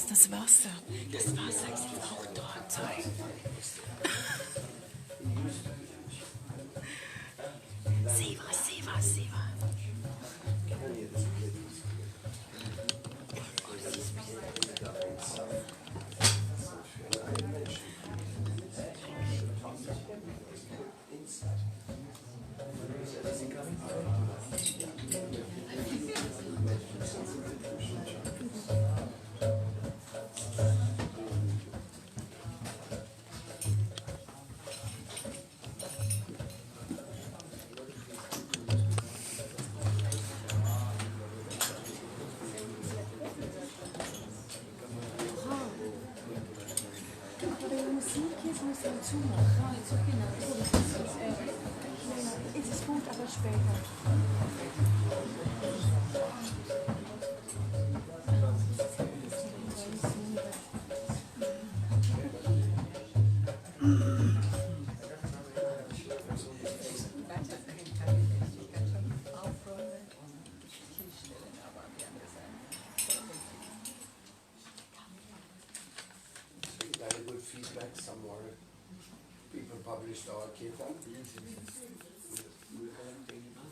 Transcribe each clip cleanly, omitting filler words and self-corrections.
Das Wasser. Das Wasser ist jetzt auch dort. Zeig. Sieh was, sieh was, sieh was. Ist gut, aber später. Published our kirtan.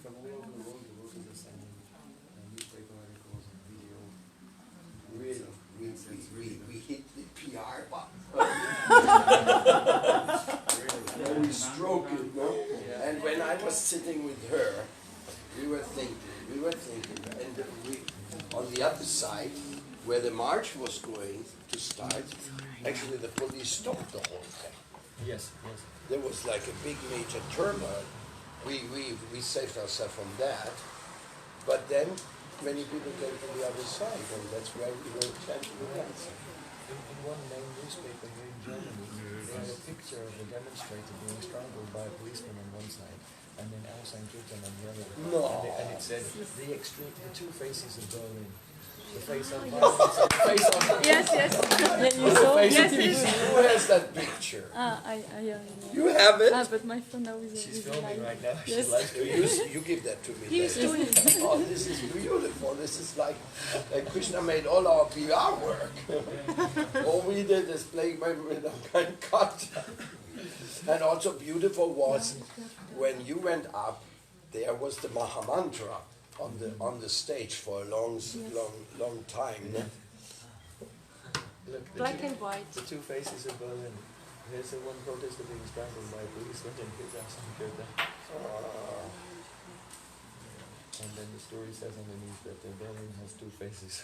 From all over the world, there was this newspaper articles and video. Really, we hit the PR button. Really, we stroke it, no? Yeah. And when I was sitting with her, we were thinking, and on the other side, where the march was going to start, actually the police stopped the whole thing. Yes, yes. There was like a big major turmoil. We saved ourselves from that. But then many people came to the other side, and that's why we were chanting the dance. In one main newspaper here in Germany, they had a picture of a demonstrator being strangled by a policeman on one side, and then Al St. Kirtan on the other. No. And it said, the two faces of Berlin. The face of violence, the face of Yes, yes. Yeah, you saw? face Yes, of peace. Who has that picture? yeah. You have it? But my phone now is She's filming right now. Yes. She's live streaming. You give that to me. He's then. doing it. Oh, this is beautiful. This is like Krishna made all our PR work. All we did is play with a kind cut. And also beautiful was when you went up, there was the Mahamantra on the stage for a long time. Yeah. Look, Black and white. The two faces of Berlin. Here's the one protester being strangled by a policeman and his ass on the And then the story says underneath that Berlin has two faces.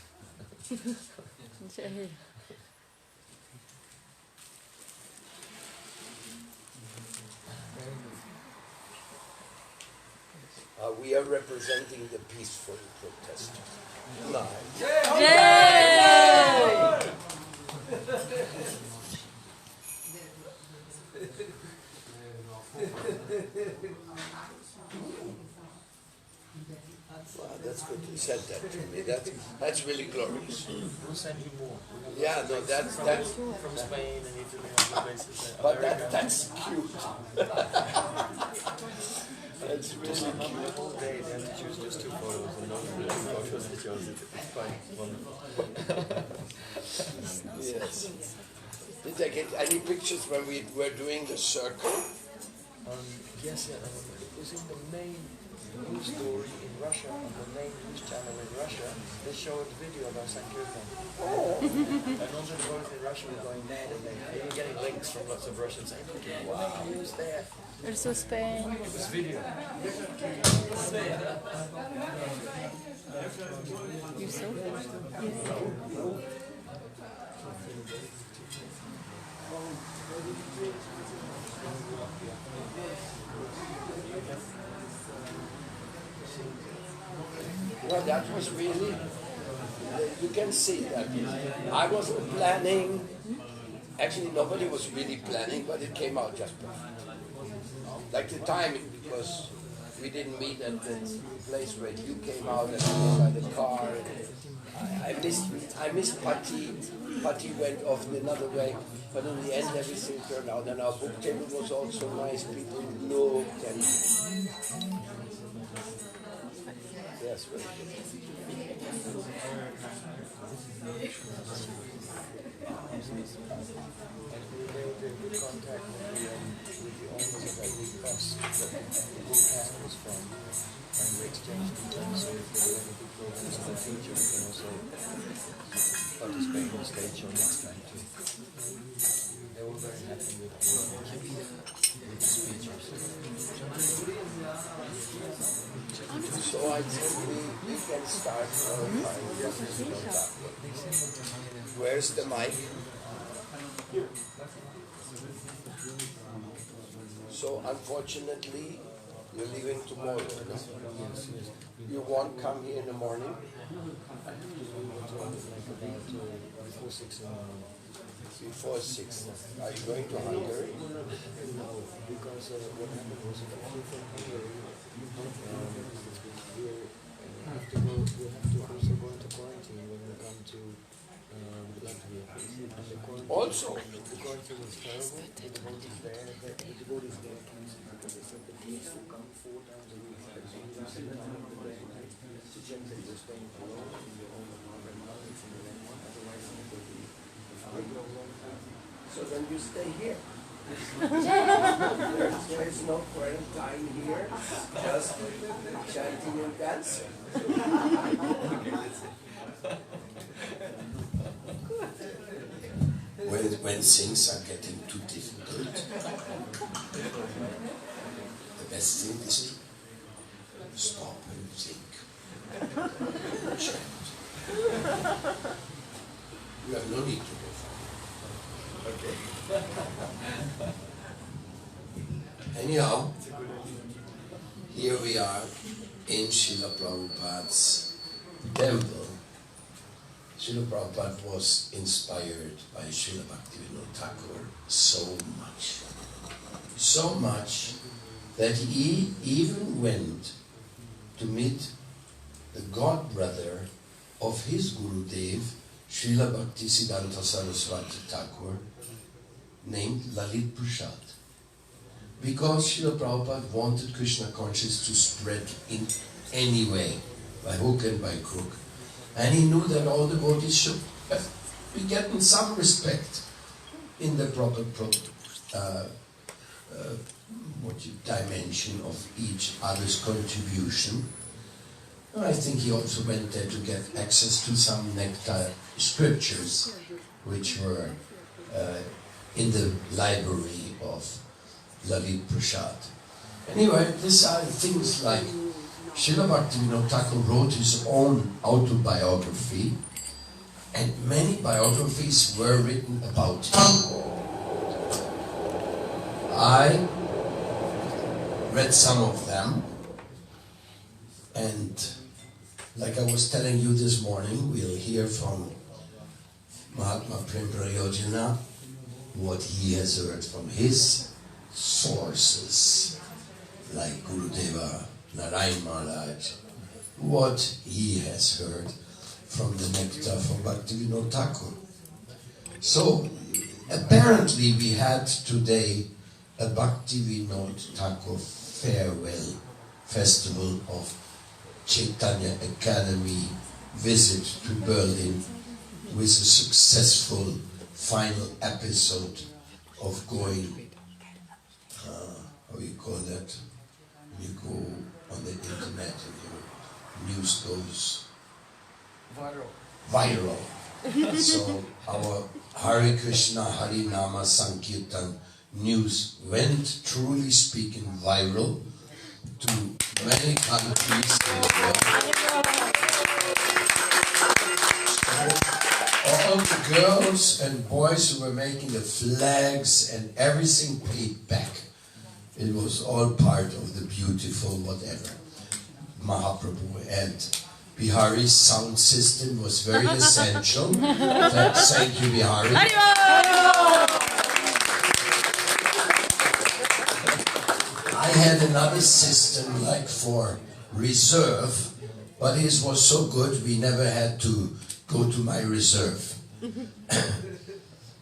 We are representing the peaceful protesters. Nice. Yay! Wow, that's good. You said that to me. That's really glorious. We'll send you more. Yeah, no, that's from Spain and Italy and other places. but that's cute. That's really On the cute. whole day they have to choose just two photos and not really photos that shows it. It's quite wonderful. Yes. Did I get any pictures when we were doing the circle? Yes, it was in the main news story in Russia, on the main news channel in Russia. They showed a video about Sankirtan. And all the boys in Russia were going mad, and they were getting links from lots of Russians saying, wow, news there. Also Spain. It was video. You saw? Well, that was really, you can see that. I wasn't planning, actually nobody was really planning, but it came out just perfect. Like the timing, because we didn't meet at the place where you came out and came by the car. I missed Patti. Patti went off in another way, but in the end everything turned out. And our book table was also nice. People looked and yes, very good. And we made a good contact with the owners of that big bus that the whole cast was from. And we exchanged details, so if there were any big programs in the future, we can also participate in the stage show next time too. They were very happy with the speeches. So I think we can start our time. Where's the mic? So unfortunately, you're leaving tomorrow. No? You won't come here in the morning? Before 6 in the morning. Before 6. Are you going to Hungary? No, because what happened was if you flew from Hungary, we'll have to also go into quarantine when we come to Latvia. And the quarantine, Also? The quarantine is terrible. The devotees there, because they said the priests will come 4 times a week. So you have to time the day to check that you're staying alone in your own apartment, otherwise it will be So then you stay here. There is no quarantine here, just chanting and dancing. When things are getting too difficult, the best thing is to stop and think. Chant. You have no need to go far. Okay. Anyhow, here we are in Srila Prabhupada's temple. Srila Prabhupada was inspired by Srila Bhaktivinoda Thakura so much that he even went to meet the god brother of his Gurudev, Srila Bhaktisiddhanta Saraswati Thakur, named Lalit Prasad. Because Srila Prabhupada wanted Krishna consciousness to spread in any way, by hook and by crook. And he knew that all devotees should be getting some respect in the proper dimension of each other's contribution. And I think he also went there to get access to some nectar scriptures which were in the library of Lalit Prasad. Anyway, these are things like Srila Bhaktivinoda Thakur wrote his own autobiography, and many biographies were written about him. I read some of them, and like I was telling you this morning, we'll hear from Mahatma Prayojana what he has heard from his sources, like Gurudeva, Narayan Maharaj, what he has heard from the nectar from Bhaktivinoda Thakur. So, apparently we had today a Bhaktivinoda Thakur farewell festival of Chaitanya Academy visit to Berlin with a successful final episode of going, how you call that? You go on the internet and your news goes viral. So our Hare Krishna Hari Nama Sankirtan news went, truly speaking, viral to many countries in the world. So all the girls and boys who were making the flags and everything paid back. It was all part of the beautiful whatever. Mahaprabhu and Bihari's sound system was very essential. Thank you, Bihari. I had another system like for reserve, but his was so good we never had to go to my reserve.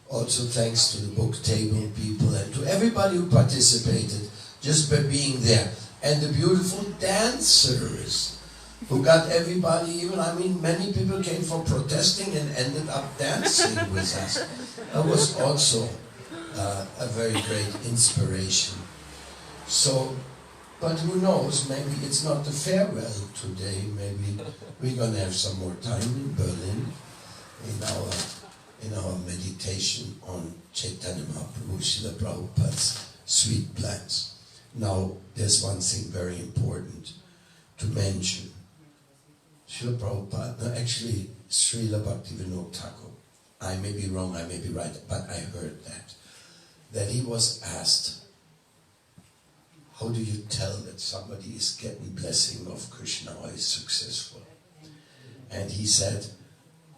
Also thanks to the book table people and to everybody who participated just by being there. And the beautiful dancers who got everybody, even, I mean, many people came for protesting and ended up dancing with us. That was also a very great inspiration. So, but who knows, maybe it's not the farewell today, maybe we're going to have some more time in Berlin in our meditation on Chaitanya Mahaprabhu, Srila Prabhupada's sweet plans. Now, there's one thing very important to mention. Srila Prabhupada, no, actually, Srila Bhaktivinoda Thakur, I may be wrong, I may be right, but I heard that he was asked, how do you tell that somebody is getting blessing of Krishna or is successful? And he said,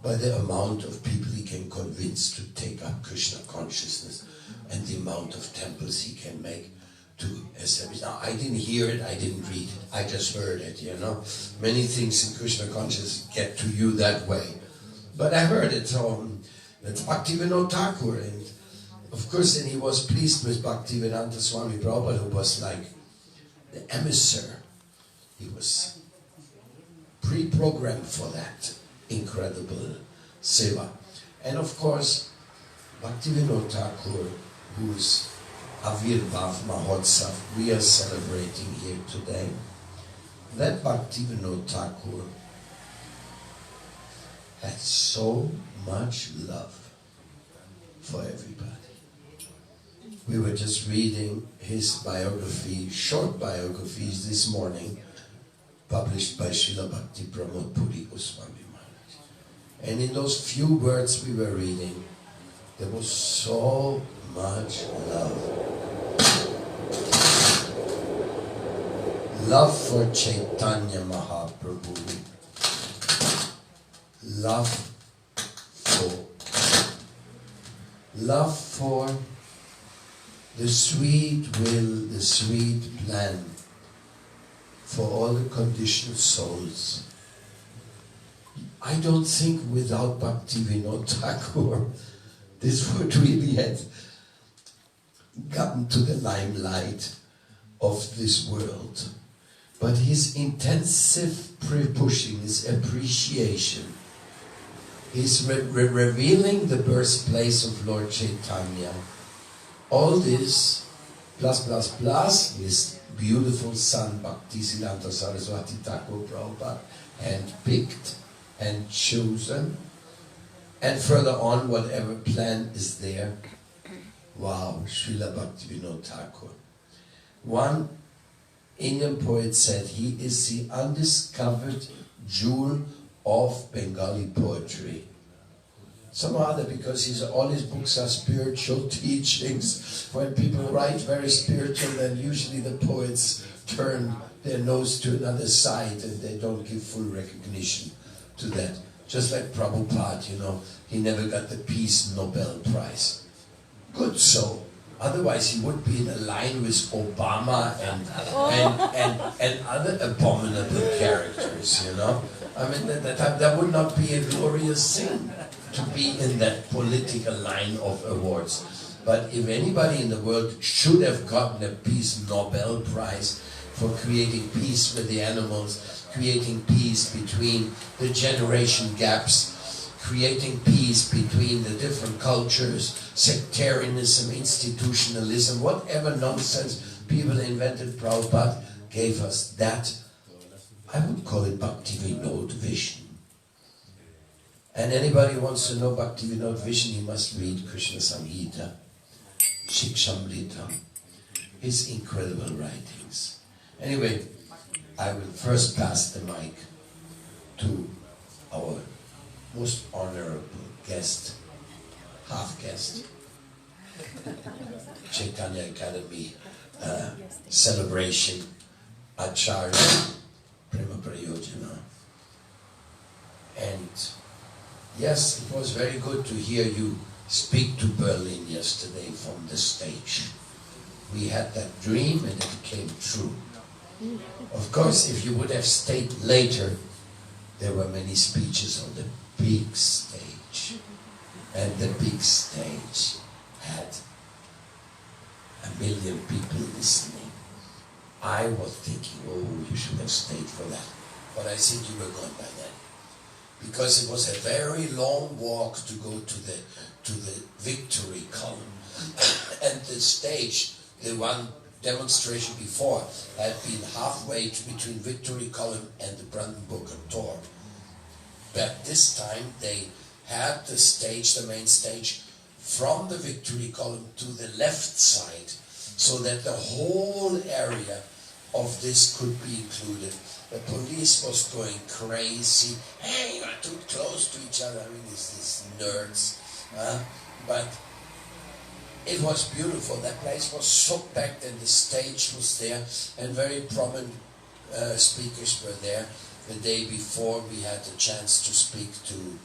by the amount of people he can convince to take up Krishna consciousness and the amount of temples he can make to establish. Now, I didn't hear it, I didn't read it, I just heard it, you know. Many things in Krishna consciousness get to you that way. But I heard it from Bhaktivinoda Thakur, and of course then he was pleased with Bhaktivedanta Swami Prabhupada, who was like the emissary. He was pre-programmed for that incredible seva. And of course, Bhaktivinoda Thakur, whose Avirvav Mahotsav we are celebrating here today, that Bhaktivinoda Thakur had so much love for everybody. We were just reading his biography, short biographies this morning, published by Srila Bhakti Pramod Puri Goswami Maharaj. And in those few words we were reading, there was so much love. Love for Chaitanya Mahaprabhu. Love for the sweet will, the sweet plan for all the conditioned souls. I don't think without Bhaktivinoda Thakur, this would really have gotten to the limelight of this world. But his intensive pushing, his appreciation, his revealing the birthplace of Lord Chaitanya, all this, plus, his beautiful son, Bhaktisiddhanta Saraswati Thakur Prabhupada, handpicked and chosen, and further on, whatever plan is there. Wow, Srila Bhaktivinoda Thakur. One Indian poet said he is the undiscovered jewel of Bengali poetry. Somehow other, because all his books are spiritual teachings. When people write very spiritual, then usually the poets turn their nose to another side and they don't give full recognition to that. Just like Prabhupada, you know, he never got the Peace Nobel Prize. Good so. Otherwise he would be in a line with Obama and other abominable characters, you know. I mean, that would not be a glorious thing to be in that political line of awards. But if anybody in the world should have gotten a Peace Nobel Prize for creating peace with the animals, creating peace between the generation gaps, creating peace between the different cultures, sectarianism, institutionalism, whatever nonsense people invented, Prabhupada gave us that. I would call it Bhaktivinoda vision. And anybody who wants to know Bhaktivinoda vision, he must read Krishna Samhita, Shikshamrita, his incredible writings. Anyway, I will first pass the mic to our most honorable guest, half guest, Chaitanya Academy celebration, Acharya, Prema Prayojana. And yes, it was very good to hear you speak to Berlin yesterday from the stage. We had that dream and it came true. Of course, if you would have stayed later, there were many speeches on the big stage. And the big stage had 1 million people listening. I was thinking, oh, you should have stayed for that. But I think you were gone by then. Because it was a very long walk to go to the victory column. And the stage, the one demonstration before, had been halfway between victory column and the Brandenburger Tor. But this time they had the stage, the main stage, from the victory column to the left side, so that the whole area of this could be included. The police was going crazy. Hey, you are too close to each other. I mean, these nerds. But it was beautiful. That place was so packed and the stage was there and very prominent speakers were there. The day before we had the chance to speak to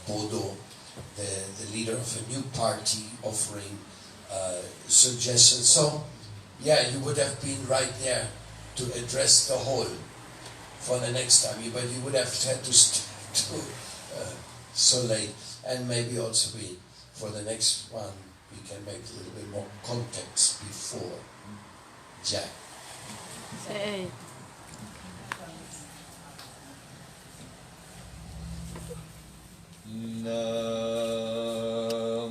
Bodo, the leader of a new party, offering suggestions. So, yeah, you would have been right there to address the whole for the next time, but you would have had to stick to so late. And maybe also for the next one, we can make a little bit more context before. Jack. Hey.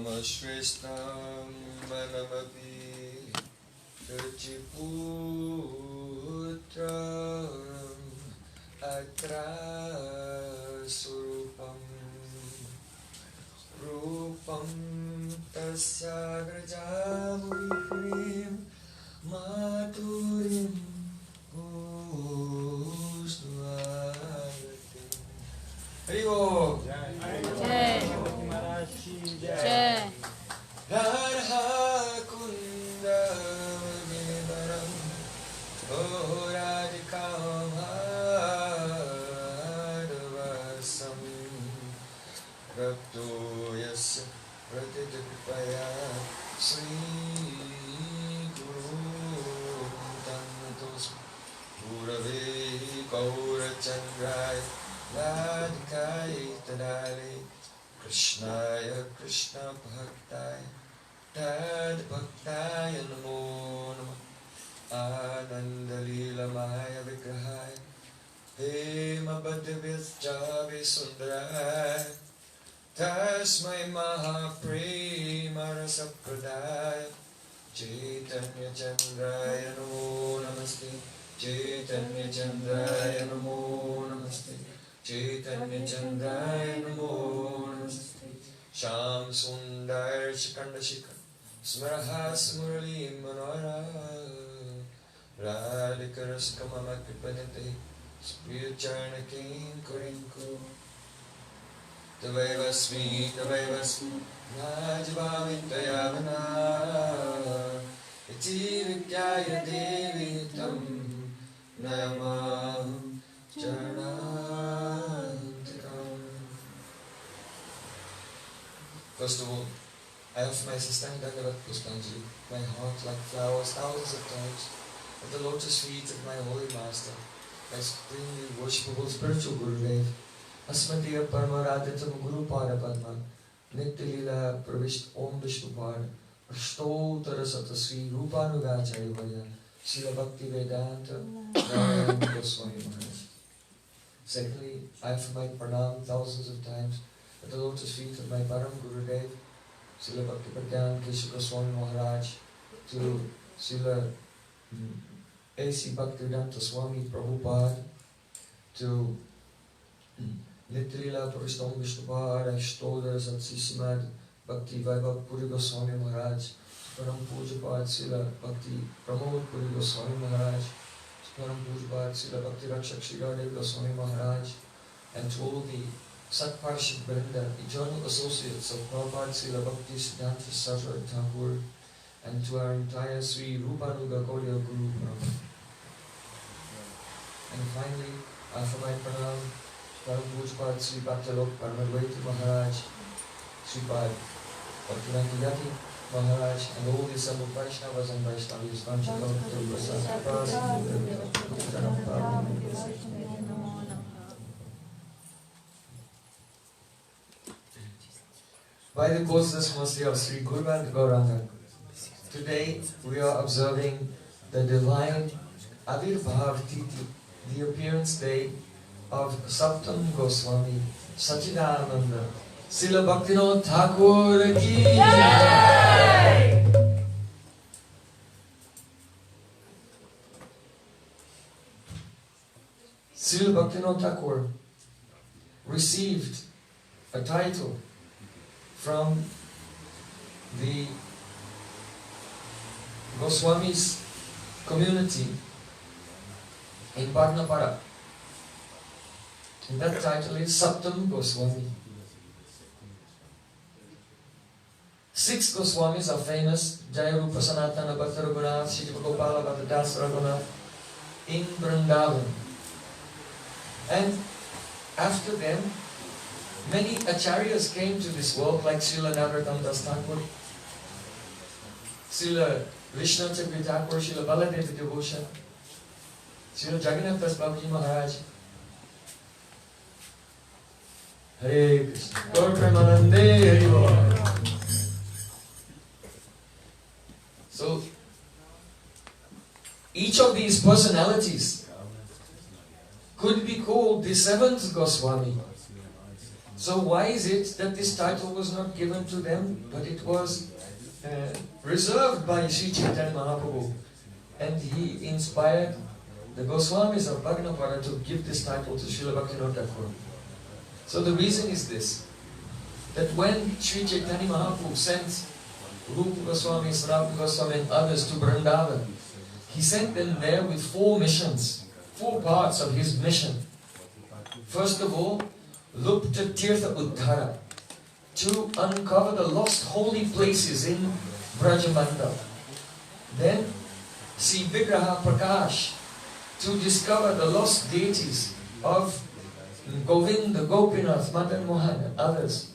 Namashrestam manamapi Rajiputram Atra Surupam Rupam Tasya Grajamurikrim Maturim Usnuagatim. Haribo! Jai. Jai. Radha Kunda Vidaram Radhika Madhvasam Rapto Yasya Pratidipaya Sri Guru Tannatos Purave Gaura Chandrai Radhikaya Tadale Krishnaya Krishna Bhaktaya Tad Bhaktaya Namo Namah Ananda Lila Maya Vigrahaya Hema Bhadavyajavi Sundaraya Tasmai Mahaprema Rasapradaya Chaitanya Chandraya Namo Namaste Chaitanya Chandraya Namo Namaste Chaitanya Chandraya Namo Namaste Sham Sundar Shikanda Shikha Smaraha Smurli Manora Radhika Raskamama Kripadate Spiritualna King Korinku Tavaivasmi Najbhavitayavana Iti Vikyaya Devi Tam Nayamam Charanantikam. First of all, I offer my Sastanga Dandavat Puspanjali, my heart like flowers thousands of times, at the lotus feet of my holy master, my supremely worshipable spiritual Gurudev, Asmatiya Paramaradhitam Guru Pada Padma, Nitya Pravishta Om Vishnupada, Ashtotara Satasri Rupanugacharya Vaya, Srila Bhaktivedanta Narayana Goswami Maharaj. Secondly, I offer my pranam thousands of times at the lotus feet of my Param Gurudev, Srila Bhaktivedanta Keshav Goswami Maharaj, to Srila A.C. Bhaktivedanta Swami Prabhupada, to Nitrila Parishtam Vishnupada, Ashtodara Satsishimad Bhakti Vaibhav Puri Goswami Maharaj, Param Pujapad Srila Bhakti Pramod Puri Goswami Maharaj, Param Pujapad Srila Bhakti Rakshak Srigadev Goswami Maharaj, and to all the Satparshad Vrinda, eternal associates of Prabhupada Srila Bhakti Siddhanta Saraswati Thakur, and to our entire Sri Rupanuga Gaudiya Guru Prabhu. And finally, after my pranam, Param Pujapad Sri Bhaktalok Paramadvaita Maharaj, Sri Pad Bhaktivedanta Yati Maharaj, and all the assembled Vaishnavas and Vaishnavis, by the causeless mercy of Sri Guruvant Gauranga, today we are observing the divine Avirbhav Titi, the appearance day of Saptam Goswami Sachidananda Srila Bhaktivinoda Thakur ki Jai. Srila Bhaktivinoda Thakur received a title from the Goswamis community in Bhagnapara. And that title is Saptam Goswami. 6 Goswamis are famous: Jayarupa Sanatana Bhatta Raghunath, Shiva Gopala Bhatta Das Raghunath in Vrindavan. And after them, many acharyas came to this world, like Srila Narottam Das Thakur, Srila Vishnu Chakri Thakur, Srila Baladev Devoshan, Srila Jagannath Das Babaji Maharaj. Hare Krishna. Gaur Premanande Hari Bol. So, each of these personalities could be called the 7th Goswami. So why is it that this title was not given to them, but it was reserved by Sri Chaitanya Mahaprabhu? And he inspired the Goswamis of Bhagnapara to give this title to Srila Bhaktivinoda Thakur. So the reason is this, that when Sri Chaitanya Mahaprabhu sent Rupa Goswami, Sanatana Goswami and others to Vrindavan, he sent them there with 4 missions, 4 parts of his mission. First of all, Lupta Tirtha Uddhara, to uncover the lost holy places in Brajamandal. Then, Sri Vigraha Prakash, to discover the lost deities of Govinda, Gopinath, Madan Mohan and others.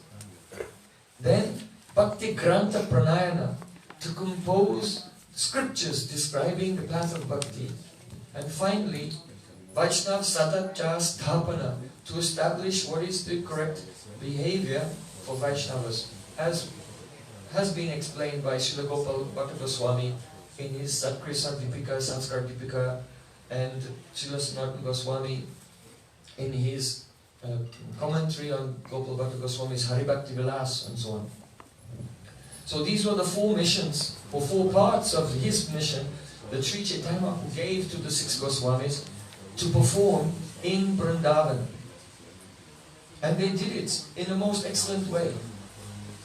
Then, Bhakti Grantha Pranayana, to compose scriptures describing the path of bhakti. And finally, Vaishnav Satacha Sthapana, to establish what is the correct behavior for Vaishnavas, as has been explained by Srila Gopal Bhatta Goswami in his Satkrisa Dipika, Sanskar Dipika, and Srila Sanatana Goswami in his commentary on Gopal Bhatta Goswami's Haribhakti Vilas and so on. So these were the 4 missions, or 4 parts of his mission that Sri Chaitanya Mahaprabhu gave to the 6 Goswamis to perform in Vrindavan. And they did it in the most excellent way.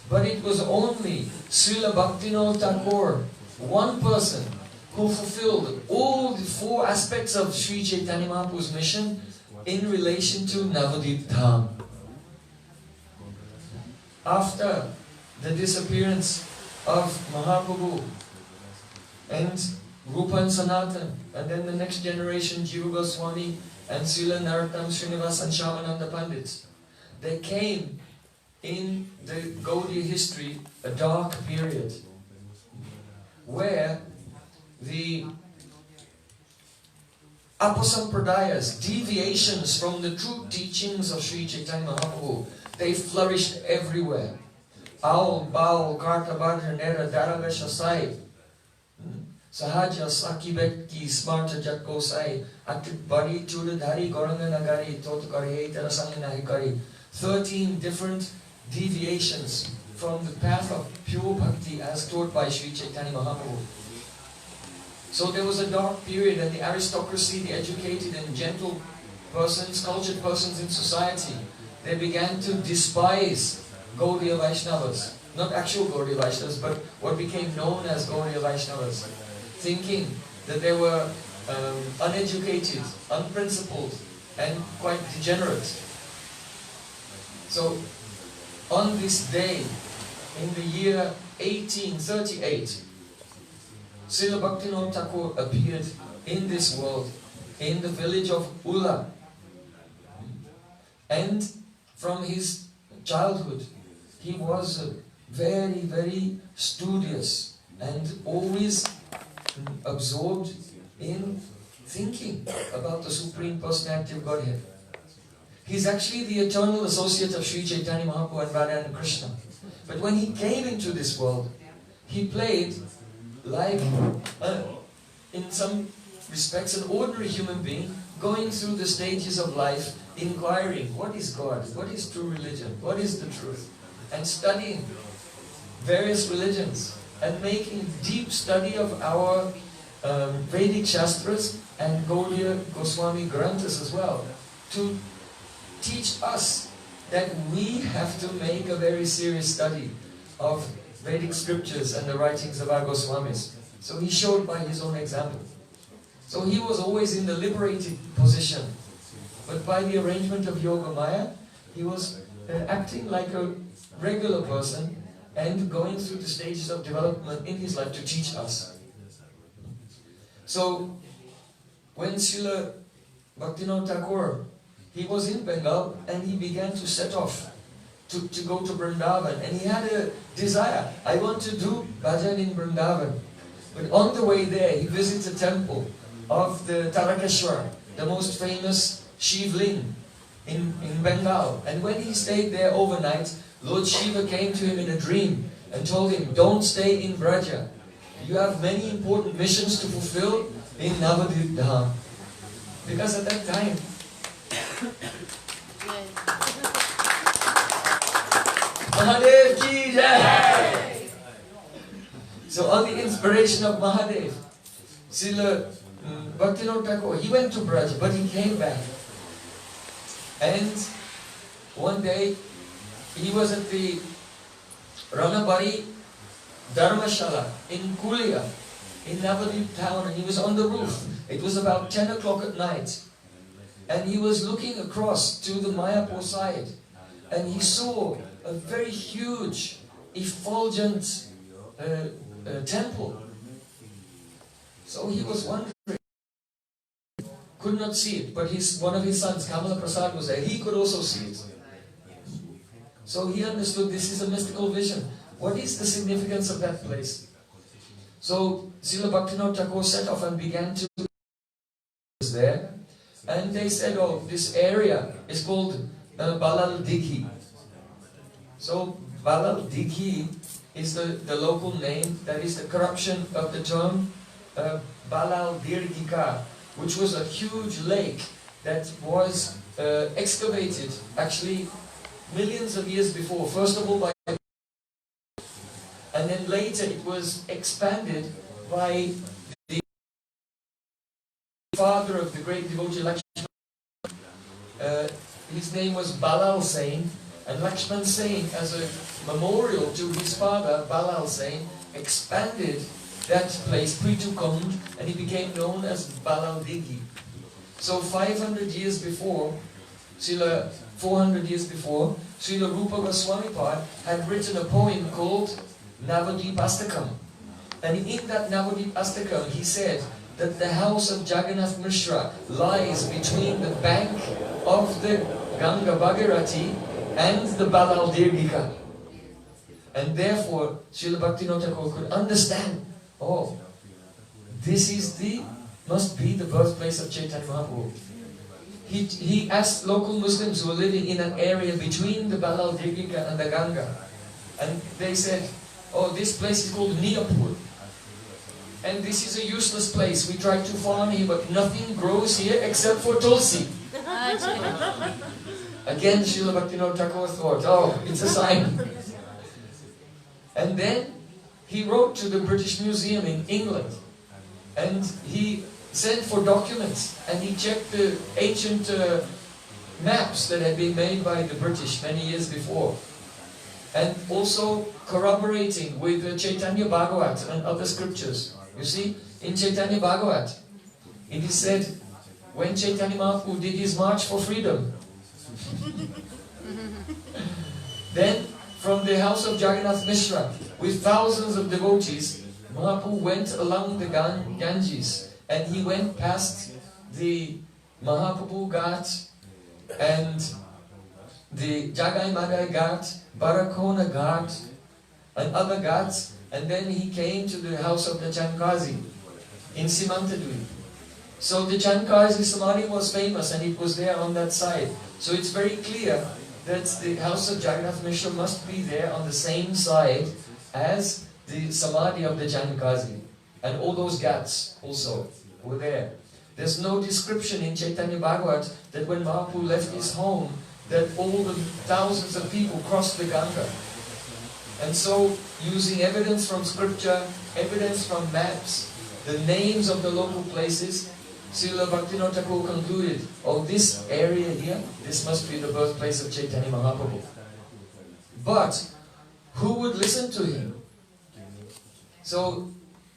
But it was only Srila Bhaktivinoda Thakur, one person, who fulfilled all the 4 aspects of Sri Chaitanya Mahaprabhu's mission in relation to Navadip Dham. After the disappearance of Mahaprabhu and Rupa and Sanatan, and then the next generation, Jiva Goswami and Srila Narottam Srinivas and Shyamananda Pandits, there came in the Gaudiya history a dark period where the apasampradayas, deviations from the true teachings of Sri Chaitanya Mahaprabhu, they flourished everywhere. Aul, Baul, Karta, Bhadra, Nera, Daraga, Shasai, Sahaja, Sakibet, Ki, Smarta, Jatko, Sai, Atit, Bari, Chudadhari, Goranga, Nagari, Totakari, Terasangana, Hikari. 13 different deviations from the path of pure bhakti as taught by Sri Chaitanya Mahaprabhu. So there was a dark period, and the aristocracy, the educated and gentle persons, cultured persons in society, they began to despise Gaudiya Vaishnavas. Not actual Gaudiya Vaishnavas, but what became known as Gaudiya Vaishnavas, thinking that they were uneducated, unprincipled, and quite degenerate. So, on this day, in the year 1838, Srila Bhaktivinoda Thakur appeared in this world, in the village of Ula. And from his childhood, he was very, very studious and always absorbed in thinking about the Supreme Personality of Godhead. He's actually the eternal associate of Sri Chaitanya Mahaprabhu and Radha and Krishna. But when he came into this world, he played like, in some respects, an ordinary human being going through the stages of life, inquiring, what is God? What is true religion? What is the truth? And studying various religions and making deep study of our Vedic Shastras and Gaudiya Goswami Granthas as well, to teach us that we have to make a very serious study of Vedic scriptures and the writings of our Goswamis. So he showed by his own example. So he was always in the liberated position. But by the arrangement of Yoga Maya, he was acting like a regular person and going through the stages of development in his life to teach us. So, when Srila Bhaktivinoda Thakur, he was in Bengal and he began to set off to go to Vrindavan, and he had a desire, I want to do bhajan in Vrindavan. But on the way there, he visits a temple of the Tarakeshwar, the most famous Shivling in Bengal. And when he stayed there overnight, Lord Shiva came to him in a dream and told him, don't stay in Braja. You have many important missions to fulfill in Navadvip Dham. Because at that time, Mahadev Ki Jai! So on the inspiration of Mahadev, Srila Bhaktivinoda Thakur, he went to Braja, but he came back. And one day, he was at the Ranabari Dharmashala in Kulia, in Navadvip town, and he was on the roof. It was about 10 o'clock at night. And he was looking across to the Mayapur side, and he saw a very huge, effulgent temple. So he was wondering, could not see it, but one of his sons, Kamala Prasad, was there. He could also see it. So he understood this is a mystical vision. What is the significance of that place? So Srila Bhaktivinoda Thakur set off and began to there. And they said, oh, this area is called Balal Dighi. So Balal Dighi is the local name, that is the corruption of the term Balal Dirghika, which was a huge lake that was excavated actually millions of years before. First of all by, and then later it was expanded by the father of the great devotee Lakshman. His name was Balal Sain, and Lakshman Sain, as a memorial to his father Balal Sain, expanded that place, Pritukund, and he became known as Balal Dighi. So 500 years before, 400 years before, Srila Rupa Goswami Pad had written a poem called Navadip Astakam. And in that Navadip Astakam, he said that the house of Jagannath Mishra lies between the bank of the Ganga Bhagirati and the Balal Dirghika. And therefore, Srila Bhaktivinoda Thakur could understand, oh, this is must be the birthplace of Chaitanya Mahaprabhu. He asked local Muslims who were living in an area between the Balal Dirghika and the Ganga. And they said, oh, this place is called Niyapur. And this is a useless place. We tried to farm here, but nothing grows here except for tulsi. Again, Srila Bhaktivinoda Thakur thought, oh, it's a sign. And then he wrote to the British Museum in England. And he sent for documents. And he checked the ancient maps that had been made by the British many years before. And also corroborating with Chaitanya Bhagavat and other scriptures. You see, in Chaitanya Bhagavat, it is said, when Chaitanya Mahaprabhu did his march for freedom, then from the house of Jagannath Mishra, with thousands of devotees, Mahaprabhu went along the Ganges, and he went past the Mahaprabhu Ghat and the Jagai Madai Ghat, Barakona Ghat, and other ghats, and then he came to the house of the Chankazi in Simantadweep. So the Chankazi Samadhi was famous, and it was there on that side. So it's very clear that the house of Jagannath Mishra must be there on the same side as the Samadhi of the Chankazi. And all those ghats also were there. There's no description in Chaitanya Bhagavat that when Mahaprabhu left his home, that all the thousands of people crossed the Ganga. And so, using evidence from scripture, evidence from maps, the names of the local places, Srila Bhaktivinoda Thakur concluded, oh, this area here, this must be the birthplace of Chaitanya Mahaprabhu. But, who would listen to him? So,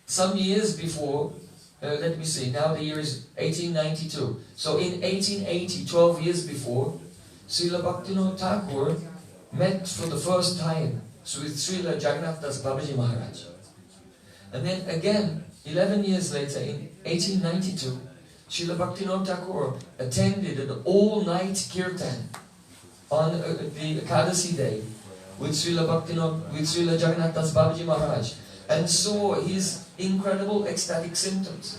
some years before, let me see, now the year is 1892. So in 1880, 12 years before, Srila Bhaktivinoda Thakur met for the first time with Srila Jagannath Das Babaji Maharaj. And then again, 11 years later, in 1892, Srila Bhaktivinoda Thakur attended an all-night kirtan on the Ekadasi day with Srila Jagannath Das Babaji Maharaj, and saw his incredible ecstatic symptoms.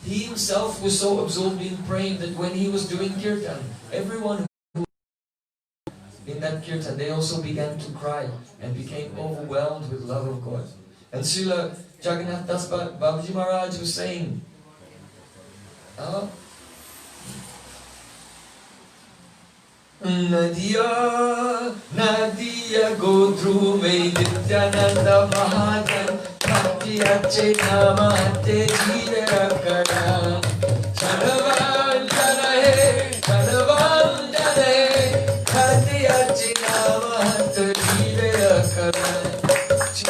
He himself was so absorbed in praying that when he was doing kirtan, everyone who in that kirtan, they also began to cry and became overwhelmed with love of God. And Srila Jagannath Das Babaji Maharaj was saying, Nadia, Nadia Godru me Nityananda Mahajan Bhaktiya Chaitanya Mahate Jirakara Chanavan Janahe Chanavan Janahe Bhaktiya Chaitanya Mahate Jirakara. She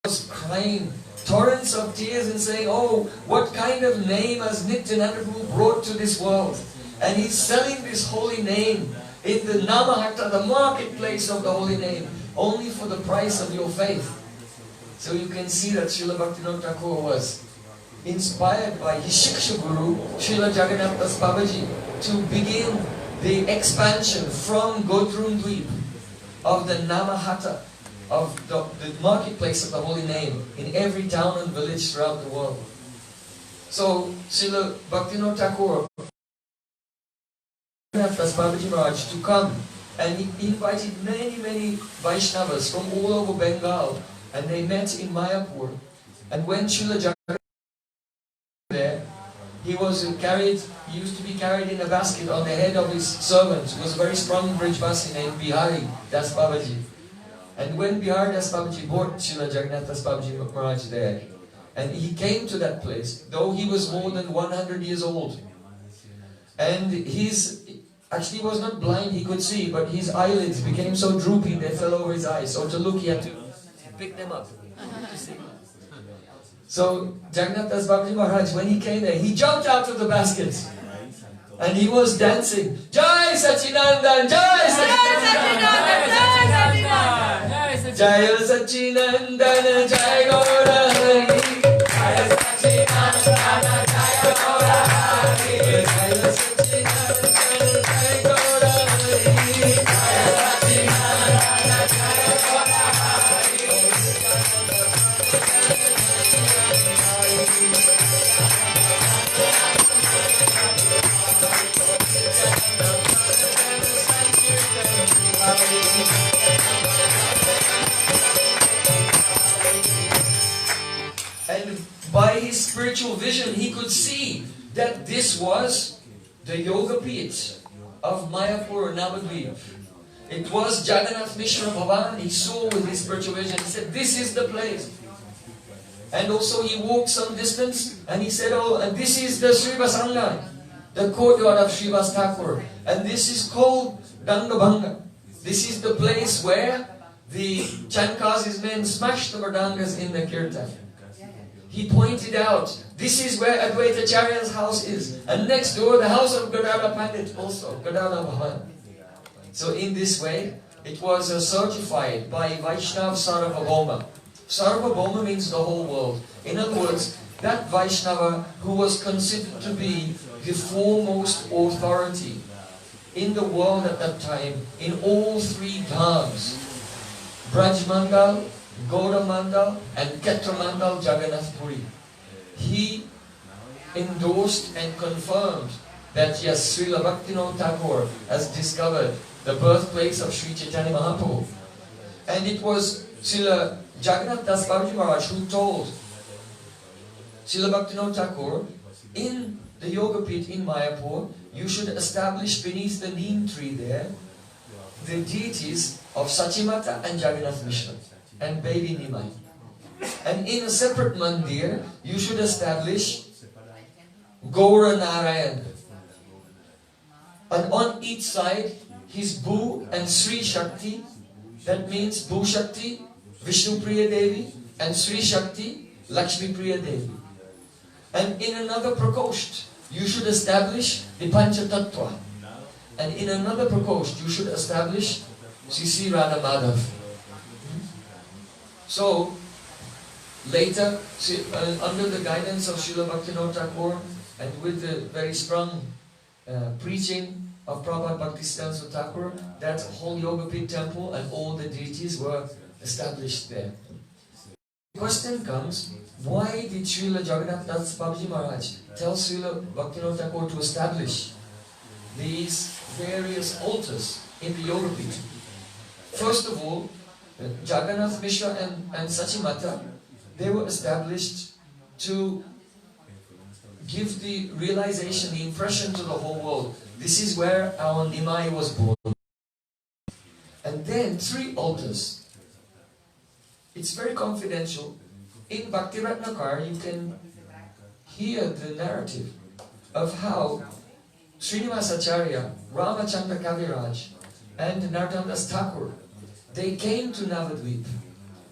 was crying torrents of tears and saying, oh, what kind of name has Nityananda Prabhu brought to this world? And he's selling this holy name in the Namahatta, the marketplace of the holy name, only for the price of your faith. So you can see that Srila Bhaktivinoda Thakur was inspired by his Shiksha Guru, Srila Jagannath Das Babaji, to begin the expansion from Godrundweep of the Namahatta, of the marketplace of the holy name, in every town and village throughout the world. So Srila Bhaktivinoda Thakur Das Babaji Maharaj to come, and he invited many Vaishnavas from all over Bengal, and they met in Mayapur. And when Srila Jagannath there, he used to be carried in a basket on the head of his servant, who was a very strong Brajvasi named Bihari Das Babaji. And when Bihari Das Babaji brought Srila Jagannath Das Babaji Maharaj there, and he came to that place, though he was more than 100 years old, and actually he was not blind, he could see, but his eyelids became so droopy they fell over his eyes, so to look he had to pick them up to see. So Jagannath Das Babaji Maharaj, when he came there, he jumped out of the basket and he was dancing. Jai Sachinandan, Jai Sachinandan, Jai Sachinandan, Jai Gaura Hari, Jai Sachinandan, Jai Gaura Hari, Jai Sachinandan, Jai Gaura Hari, Jai Sachinandan, Jai Gaura Hari. And by his spiritual vision, he could see that this was the Yoga Pit of Mayapur Navadvip. It was Jagannath Mishra Bhavan. He saw with his spiritual vision. He said, this is the place. And also he walked some distance and he said, oh, and this is the Srivasanga, the courtyard of Srivas Thakur. And this is called Dangabhanga. This is the place where the Chankasi's men smashed the Vardangas in the Kirtan. He pointed out, this is where Advaita Acharya's house is. And next door, the house of Gadada Pandit also, Gadada Bhavan. So in this way, it was certified by Vaishnava Sarvabhauma. Sarvabhauma means the whole world. In other words, that Vaishnava who was considered to be the foremost authority in the world at that time, in all three dhams, Braj Mandal, Gauda Mandal and Ketra Mandal Jagannath Puri. He endorsed and confirmed that yes, Srila Bhaktivinoda Thakur has discovered the birthplace of Sri Chaitanya Mahaprabhu. And it was Srila Jagannath Das Babaji Maharaj who told Srila Bhaktivinoda Thakur, in the Yoga Pit in Mayapur, you should establish beneath the neem tree there the deities of Sachimata and Jagannath Mishra and baby Nimai. And in a separate mandir, you should establish Gaura Narayan. And on each side, his Bhu and Sri Shakti, that means Bhu Shakti, Vishnu Priya Devi, and Sri Shakti, Lakshmi Priya Devi. And in another prakosht, you should establish the Pancha Tattva. And in another prakosht, you should establish Sisi Radha Madhav. So, later, under the guidance of Srila Bhaktivinoda Thakur and with the very strong preaching of Prabhupada Bhaktisiddhanta Thakur, that whole Yoga Pit temple and all the deities were established there. The question comes, why did Srila Jagannath Das Babaji Maharaj tell Srila Bhaktivinoda Thakur to establish these various altars in the Yoga Pit? First of all, Jagannath Mishra and Sachimata, they were established to give the realization, the impression to the whole world. This is where our Nimai was born. And then 3 altars. It's very confidential. In Bhakti Ratnakar, you can hear the narrative of how Srinivasacharya, Ramachandra Kaviraj, and Narottam Thakur, they came to Navadvip.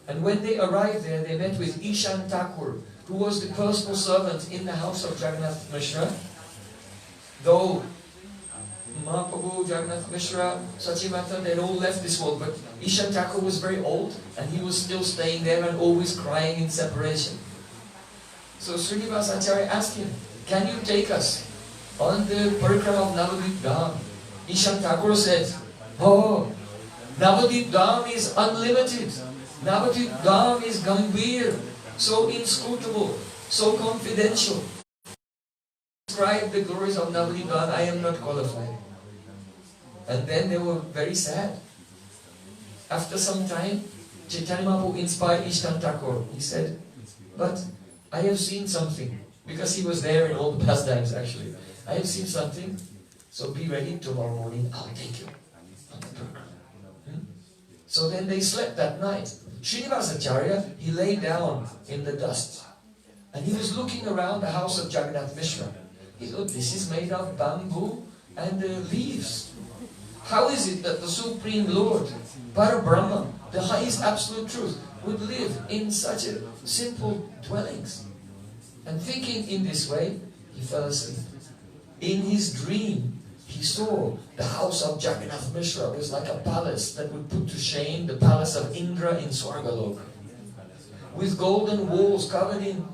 And when they arrived there, they met with Ishan Thakur, who was the personal servant in the house of Jagannath Mishra. Though Mahaprabhu, Jagannath Mishra, Sachimata, they all left this world, but Ishan Thakur was very old and he was still staying there and always crying in separation. So Srinivasacharya asked him, can you take us on the parikrama of Navadvip Dham? Ishan Thakur said, oh, Navadvip Dham is unlimited. Navadvip Dham is Gambhir, so inscrutable, so confidential. Describe the glories of Navadvip Dham, I am not qualified. And then they were very sad. After some time, Chaitanya Mahaprabhu inspired Ishtan Thakur. He said, but I have seen something. Because he was there in all the pastimes actually. I have seen something, so be ready tomorrow morning, I'll take you on the program. So then they slept that night. Srinivasacharya, he lay down in the dust. And he was looking around the house of Jagannath Mishra. He thought, this is made of bamboo and leaves. How is it that the Supreme Lord, Parabrahma, the highest absolute truth, would live in such a simple dwellings? And thinking in this way, he fell asleep. In his dream, he saw the house of Jagannath Mishra was like a palace that would put to shame the palace of Indra in Swargaloka. With golden walls covered in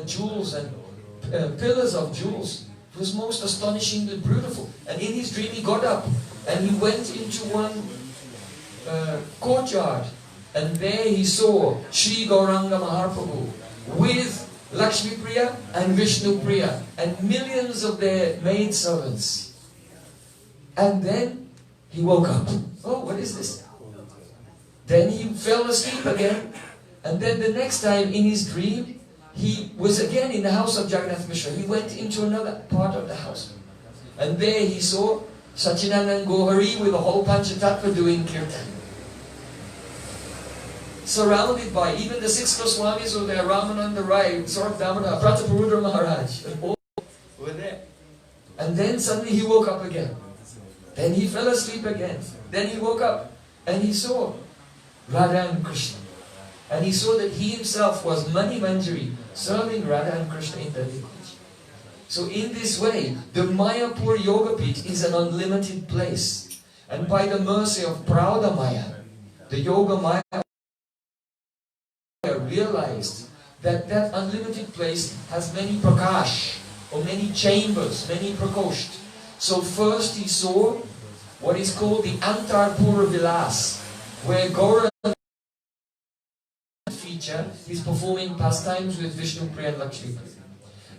jewels and pillars of jewels. It was most astonishingly beautiful. And in his dream he got up and he went into one courtyard. And there he saw Sri Gauranga Mahaprabhu with Lakshmi Priya and Vishnu Priya and millions of their maidservants. And then he woke up. Oh, what is this? Then he fell asleep again. And then the next time in his dream, he was again in the house of Jagannath Mishra. He went into another part of the house. And there he saw Sachidanand Gohari with the whole Panchatattva doing kirtan. Surrounded by even the six Goswamis were there, Ramananda Rai, Saurabh Damodar, Prataparudra Maharaj, and all were there. And then suddenly he woke up again. Then he fell asleep again. Then he woke up and he saw Radha and Krishna. And he saw that he himself was Mani Manjari, serving Radha and Krishna in the village. So in this way, the Mayapur Yoga Pit is an unlimited place. And by the mercy of Prauda Maya, the Yoga Maya realized that that unlimited place has many prakash, or many chambers, many prakosht. So first he saw what is called the Antarpura Vilas, where Gaura feature is performing pastimes with Vishnu Priya and Lakshmi Priya.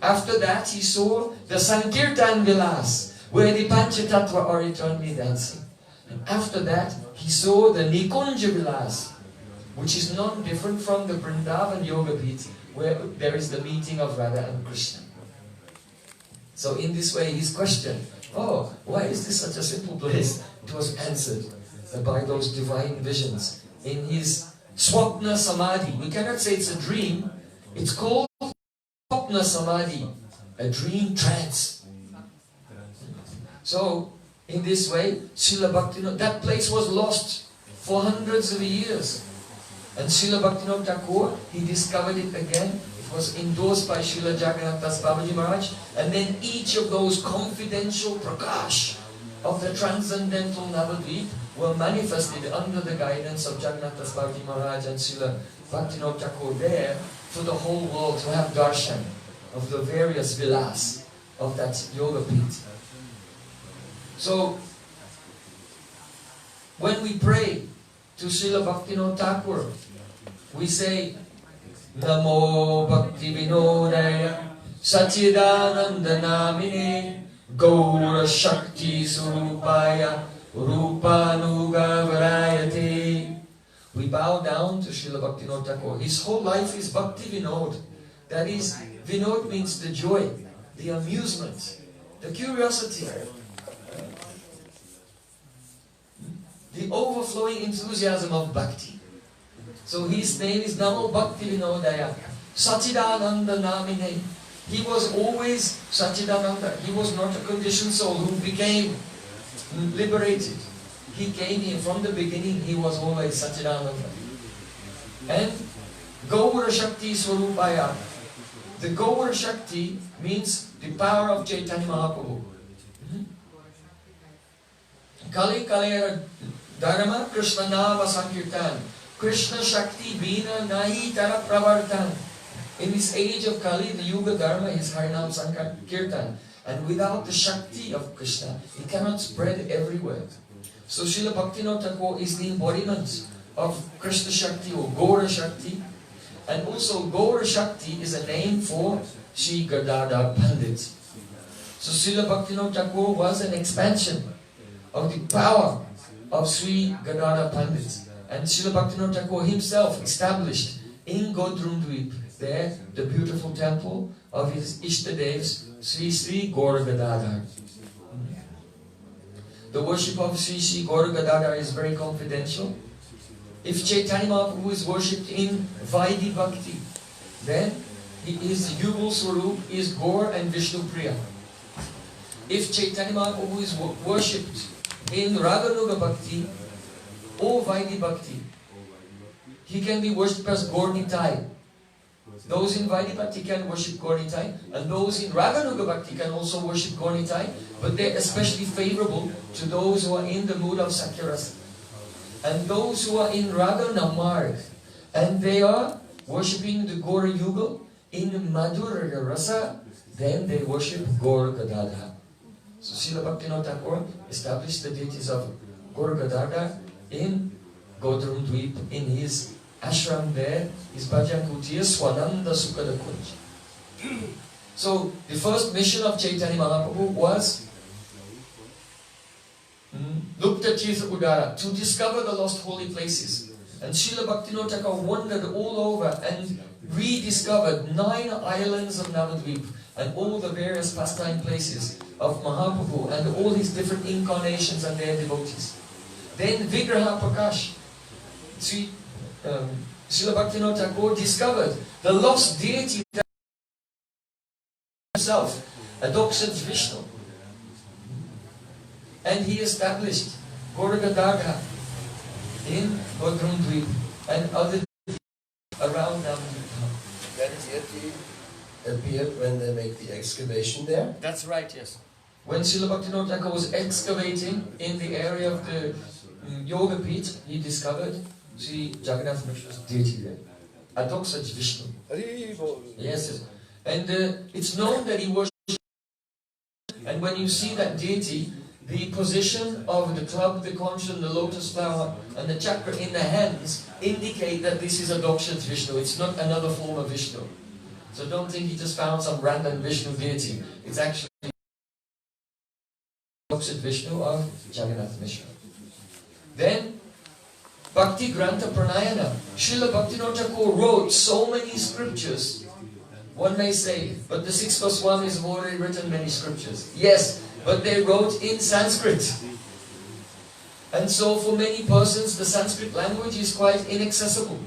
After that he saw the Sankirtan Vilas, where the Panchatattva are eternally dancing. And after that he saw the Nikunja Vilas, which is not different from the Vrindavan Yoga Pit, where there is the meeting of Radha and Krishna. So in this way his question, oh, why is this such a simple place? It was answered by those divine visions in his Swapna Samadhi. We cannot say it's a dream. It's called Swapna Samadhi, a dream trance. So in this way, Srila Bhaktivinoda, that place was lost for hundreds of years. And Srila Bhaktivinoda Thakur, he discovered it again. It was endorsed by Srila Jagannath Das Babaji Maharaj. And then each of those confidential prakash of the transcendental Navadvip were manifested under the guidance of Jagannath Das Babaji Maharaj and Srila Bhaktivinoda Thakur there for the whole world to have darshan of the various vilas of that yoga pit. So, when we pray to Srila Bhaktivinoda Thakur, we say, Namo Bhaktivinodaya Sachidananda Namine Gaura Shakti Surupaya Rupanuga Varayate. We bow down to Srila Bhaktivinoda Thakur. His whole life is Bhaktivinod. That is, Vinod means the joy, the amusement, the curiosity, the overflowing enthusiasm of bhakti. So his name is Namo Bhaktivinodaya Sachidananda Namine. He was always Sachidananda. He was not a conditioned soul who became liberated. He came in from the beginning, he was always Sachidananda. And Gaura Shakti Swarupaya. The Gaura Shakti means the power of Chaitanya Mahaprabhu. Kali Kalera Dharma Krishna Nava Sankirtan. Krishna Shakti Bina Nahi Tara Pravartan. In this age of Kali, the Yuga Dharma is Harinam Sankirtan. And without the Shakti of Krishna, it cannot spread everywhere. So Srila Bhaktivinoda Thakur is the embodiment of Krishna Shakti or Gaura Shakti. And also Gaura Shakti is a name for Sri Gadadhar Pandit. So Srila Bhaktivinoda Thakur was an expansion of the power of Sri Gadadhar Pandit. And Srila Bhaktivinoda Thakur himself established in Godrumdweep there the beautiful temple of his Ishtadevs, Sri Sri Gaur Gadadhar. The worship of Sri Sri Gaur Gadadhar is very confidential. If Chaitanya Mahaprabhu is worshipped in Vaidhi Bhakti, then his Yugal Swarup is Gaur and Vishnu Priya. If Chaitanya Mahaprabhu is worshipped in Raganuga Bhakti or Vaidhi Bhakti, he can be worshipped as Gaur Nitai. Those in Vaidhi Bhakti can worship Gaur Nitai, and those in Raganuga Bhakti can also worship Gaur Nitai, but they're especially favorable to those who are in the mood of Sakyarasa. And those who are in Ragana Marg, and they are worshipping the Gaur Yugal in Madhurya Rasa, then they worship Gaur Gadadhar. So Srila Bhaktivinoda Thakur established the deities of Gaur Gadadhar in Godrum Dweep, in his ashram there, his bhajan kutir Swananda Sukhada Kunj. So the first mission of Chaitanya Mahaprabhu was Lupta Tirtha Udara, to discover the lost holy places. And Srila Bhaktivinoda Thakur wandered all over and rediscovered 9 islands of Navadvip and all the various pastime places of Mahaprabhu and all his different incarnations and their devotees. Then Vigraha Prakash, Srila Bhaktivinoda Thakur discovered the lost deity himself, Adoksha Vishnu. And he established Gaur Gadadhar in Godrumdweep and other around Navadvip. That deity appeared when they make the excavation there? That's right, yes. When Srila Bhaktivinoda Thakur was excavating in the area of the Yoga Pit, he discovered Sri Jagannath Mishra's deity there. Adoksha Vishnu. Yes, yes. And it's known that he worshipped. And when you see that deity, the position of the club, the conch, and the lotus flower, and the chakra in the hands indicate that this is Adoksha Vishnu. It's not another form of Vishnu. So don't think he just found some random Vishnu deity. It's actually Adoksha Vishnu of Jagannath Mishra. Then, Bhakti Grantha Pranayana. Srila Bhaktivinoda Thakur wrote so many scriptures. One may say, but the 6 Goswamis have already written many scriptures. Yes, but they wrote in Sanskrit. And so for many persons, the Sanskrit language is quite inaccessible.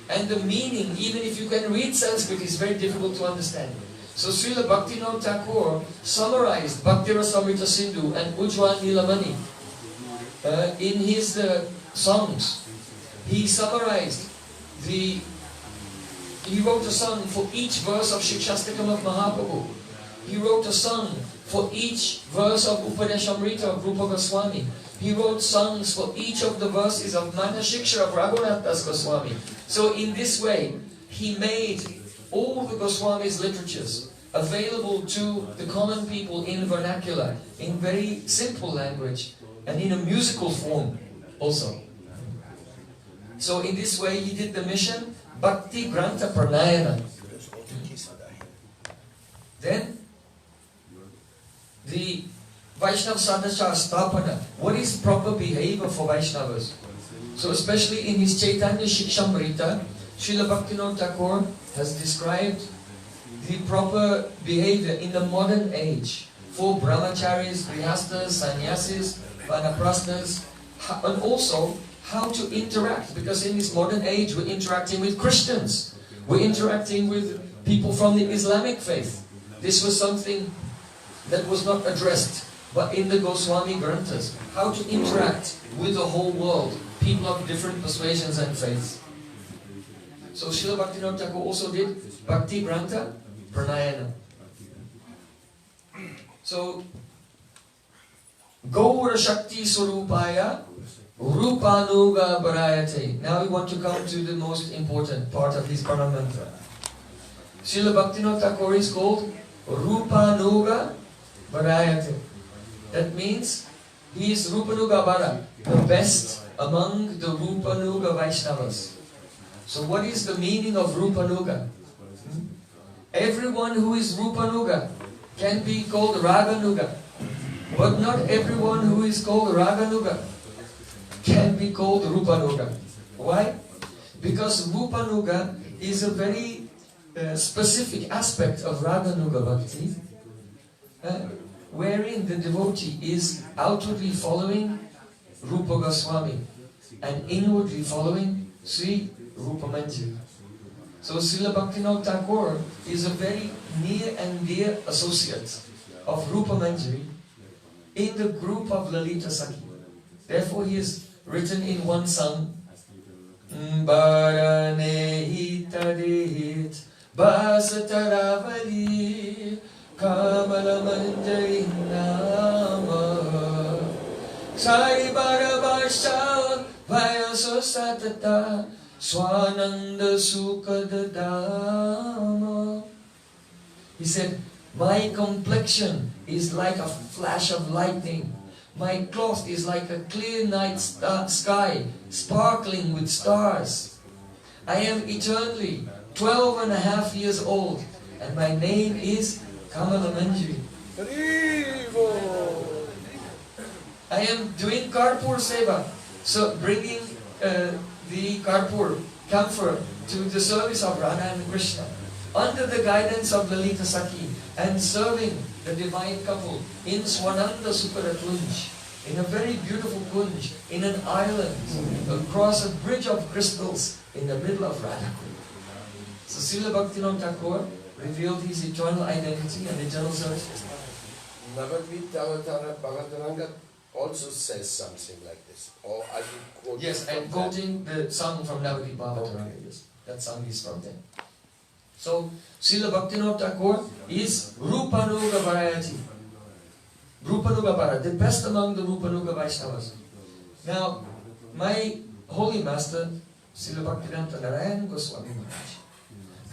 And the meaning, even if you can read Sanskrit, is very difficult to understand. So Srila Bhaktivinoda Thakur summarized Bhakti Rasamrita Sindhu and Ujjwal Nilamani in his songs. He summarized he wrote a song for each verse of Shikshastakam of Mahaprabhu. He wrote a song for each verse of Upadeshamrita of Rupa Goswami. He wrote songs for each of the verses of Manashiksha of Raghunath Das Goswami. So in this way, he made all the Goswami's literatures available to the common people in vernacular, in very simple language, and in a musical form also. So in this way, he did the mission Bhakti Grantha Pranayana. Then, the Vaishnava Sadhachar Stapana. What is proper behavior for Vaishnavas? So especially in his Chaitanya Shikshamrita, Srila Bhaktivinoda Thakur has described the proper behavior in the modern age for brahmacharis, grihastas, sannyasis, vanaprasthas, and also how to interact, because in this modern age we're interacting with Christians, we're interacting with people from the Islamic faith. This was something that was not addressed, but in the Goswami Granthas, how to interact with the whole world, people of different persuasions and faiths. So Srila Bhaktivinoda Thakur also did Bhakti Grantha Pranayana. So, Gaura Shakti Swarupaya Rupanuga Bharayate. Now we want to come to the most important part of his Pranamanta. Srila Bhaktivinoda Thakur is called Rupanuga Bharayate. That means he is Rupanuga Bhara, the best among the Rupanuga Vaishnavas. So what is the meaning of Rupanuga? Everyone who is Rupanuga can be called Raganuga. But not everyone who is called Raganuga can be called Rupanuga. Why? Because Rupanuga is a very specific aspect of Raganuga Bhakti, wherein the devotee is outwardly following Rupa Goswami and inwardly following Sri Rupa Manjari. So Srila Bhaktivinoda Thakur is a very near and dear associate of Rupa Manjari in the group of Lalita Sakhi. Therefore he is written in one song, Bharane Hitadehit Basataravali Kamala Manjari Nama Sari Bharabharsha Vayaso Satata Swananda Sukadadama. He said, my complexion is like a flash of lightning. My cloth is like a clear night sky, sparkling with stars. I am eternally 12.5 years old, and my name is Kamala Manjari. I am doing Karpur Seva, so bringing the Karpur camphor to the service of Radha and Krishna, under the guidance of Lalita Sakhi, and serving the divine couple in Swananda Sukara Kunj, in a very beautiful kunj, in an island, across a bridge of crystals in the middle of Radhakund. So Srila Bhaktivinoda Thakur revealed his eternal identity and eternal service. Bhagavataranga also says something like this. Or I will quote. Yes, I'm quoting the song from Navadvip Bhavataranga. Yes, that song is from there. So, Srila Bhaktivinoda Thakur is Rupanuga variety. Rupanuga Para, the best among the Rupanuga Vaishnavas. Now, my holy master, Srila Bhaktivedanta Narayan Goswami Maharaj,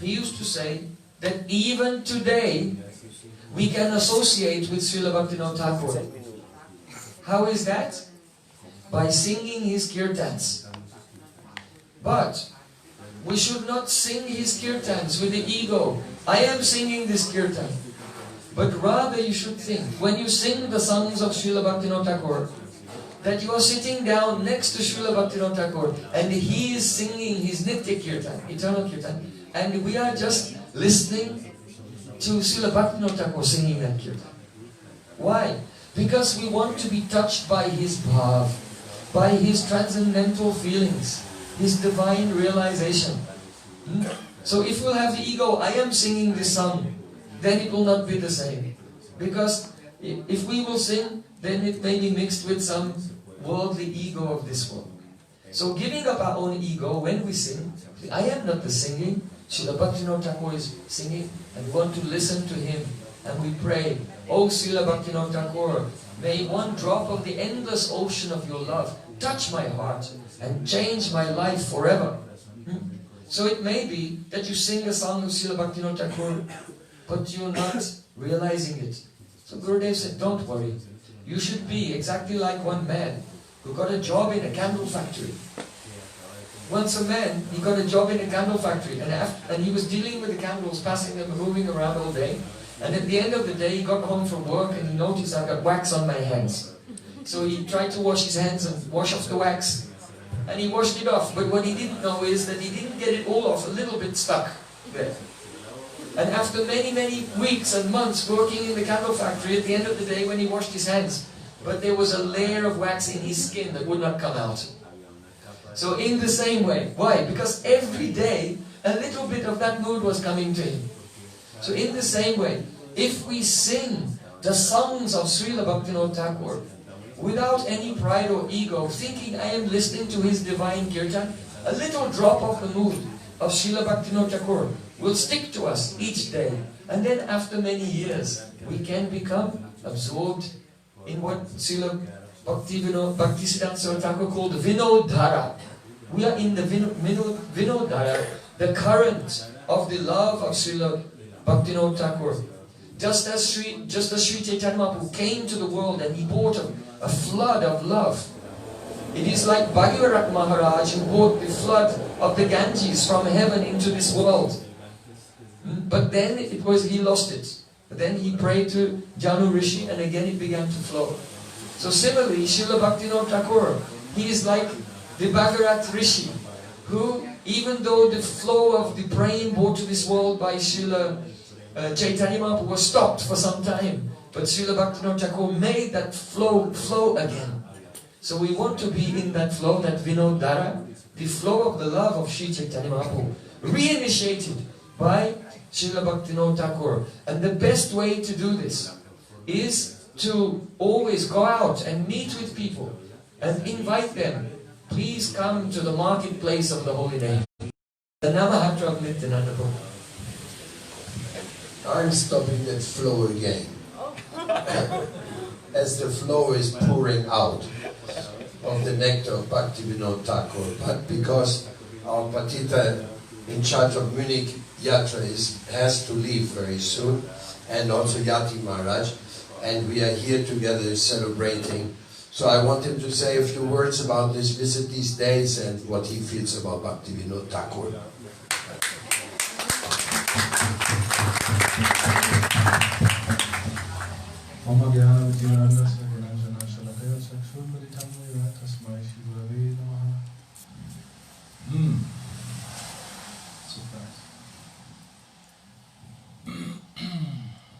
he used to say that even today we can associate with Srila Bhaktivinoda Thakur. How is that? By singing his kirtans. But we should not sing his kirtans with the ego. I am singing this kirtan. But rather you should think, when you sing the songs of Srila Bhaktivinoda Thakur, that you are sitting down next to Srila Bhaktivinoda Thakur and he is singing his Nitya Kirtan, eternal Kirtan, and we are just listening to Srila Bhaktivinoda Thakur singing that Kirtan. Why? Because we want to be touched by his bhav, by his transcendental feelings, his divine realization. So if we'll have the ego, I am singing this song, then it will not be the same. Because if we will sing, then it may be mixed with some worldly ego of this world. So giving up our own ego when we sing, I am not the singing, Srila Bhaktivinoda Thakur is singing, and we want to listen to him. And we pray, O Srila Bhaktivinoda Thakur, may one drop of the endless ocean of your love touch my heart and change my life forever. So it may be that you sing a song of Srila Bhaktivinoda Thakur, but you're not realizing it. So Gurudev said, don't worry. You should be exactly like one man who got a job in a candle factory. Once a man, he got a job in a candle factory, and he was dealing with the candles, passing them and moving around all day. And at the end of the day, he got home from work and he noticed, I got wax on my hands. So he tried to wash his hands and wash off the wax. And he washed it off. But what he didn't know is that he didn't get it all off, a little bit stuck there. And after many, many weeks and months working in the candle factory, at the end of the day when he washed his hands, but there was a layer of wax in his skin that would not come out. So in the same way, why? Because every day, a little bit of that mood was coming to him. So in the same way, if we sing the songs of Srila Bhaktivinoda Thakur without any pride or ego, thinking I am listening to his divine kirtan, a little drop of the mood of Srila Bhaktivinoda Thakur will stick to us each day. And then after many years, we can become absorbed in what Srila Bhaktisiddhanta Saraswati Thakur called the Vinodhara. We are in the Vinodhara, the current of the love of Srila Bhaktivinoda Thakur. Just as Sri Chaitanya Mahaprabhu came to the world and he brought a flood of love. It is like Bhagavarat Maharaj who brought the flood of the Ganges from heaven into this world. But then he lost it. But then he prayed to Janu Rishi and again it began to flow. So similarly, Srila Bhaktivinoda Thakur, he is like the Bhagarat Rishi, who, even though the flow of the praying brought to this world by Srila Chaitanya Mahaprabhu was stopped for some time, but Srila Bhaktivinoda Thakur made that flow again. So we want to be in that flow, that Vinodara, the flow of the love of Sri Chaitanya Mahaprabhu, reinitiated by Srila Bhaktivinoda Thakur. And the best way to do this is to always go out and meet with people and invite them. Please come to the marketplace of the holy name. The Namahatra of Nityananda Prabhu. I'm stopping that flow again. As the flow is pouring out of the nectar of Bhaktivinoda Thakur. But because our Patita in charge of Munich Yatra has to leave very soon, and also Yati Maharaj, and we are here together celebrating. So I want him to say a few words about this visit these days and what he feels about Bhaktivinoda Thakur.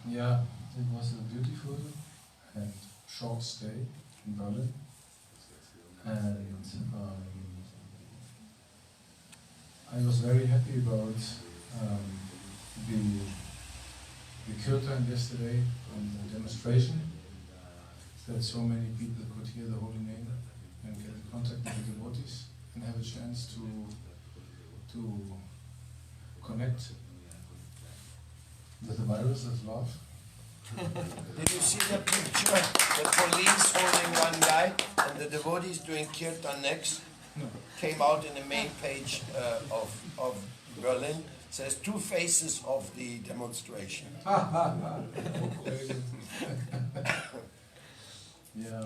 Yeah, it was a beautiful and short stay in Berlin, and I was very happy about the kirtan yesterday and the demonstration, that so many people could hear the holy name and get in contact with the devotees and have a chance to connect with the virus of love. Did you see the picture? The police holding one guy and the devotees doing kirtan next? No. Came out in the main page of Berlin. Says two faces of the demonstration. Very good. Yeah.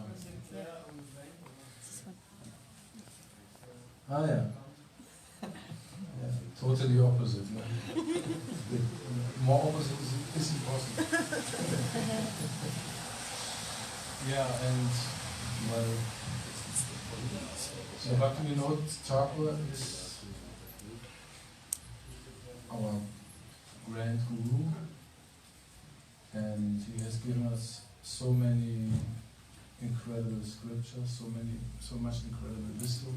Ah, yeah. Yeah. Totally opposite. No? More opposite is impossible. Yeah, and well, so Bhaktivinoda Thakur is our grand guru, and he has given us so many incredible scriptures, so much incredible wisdom.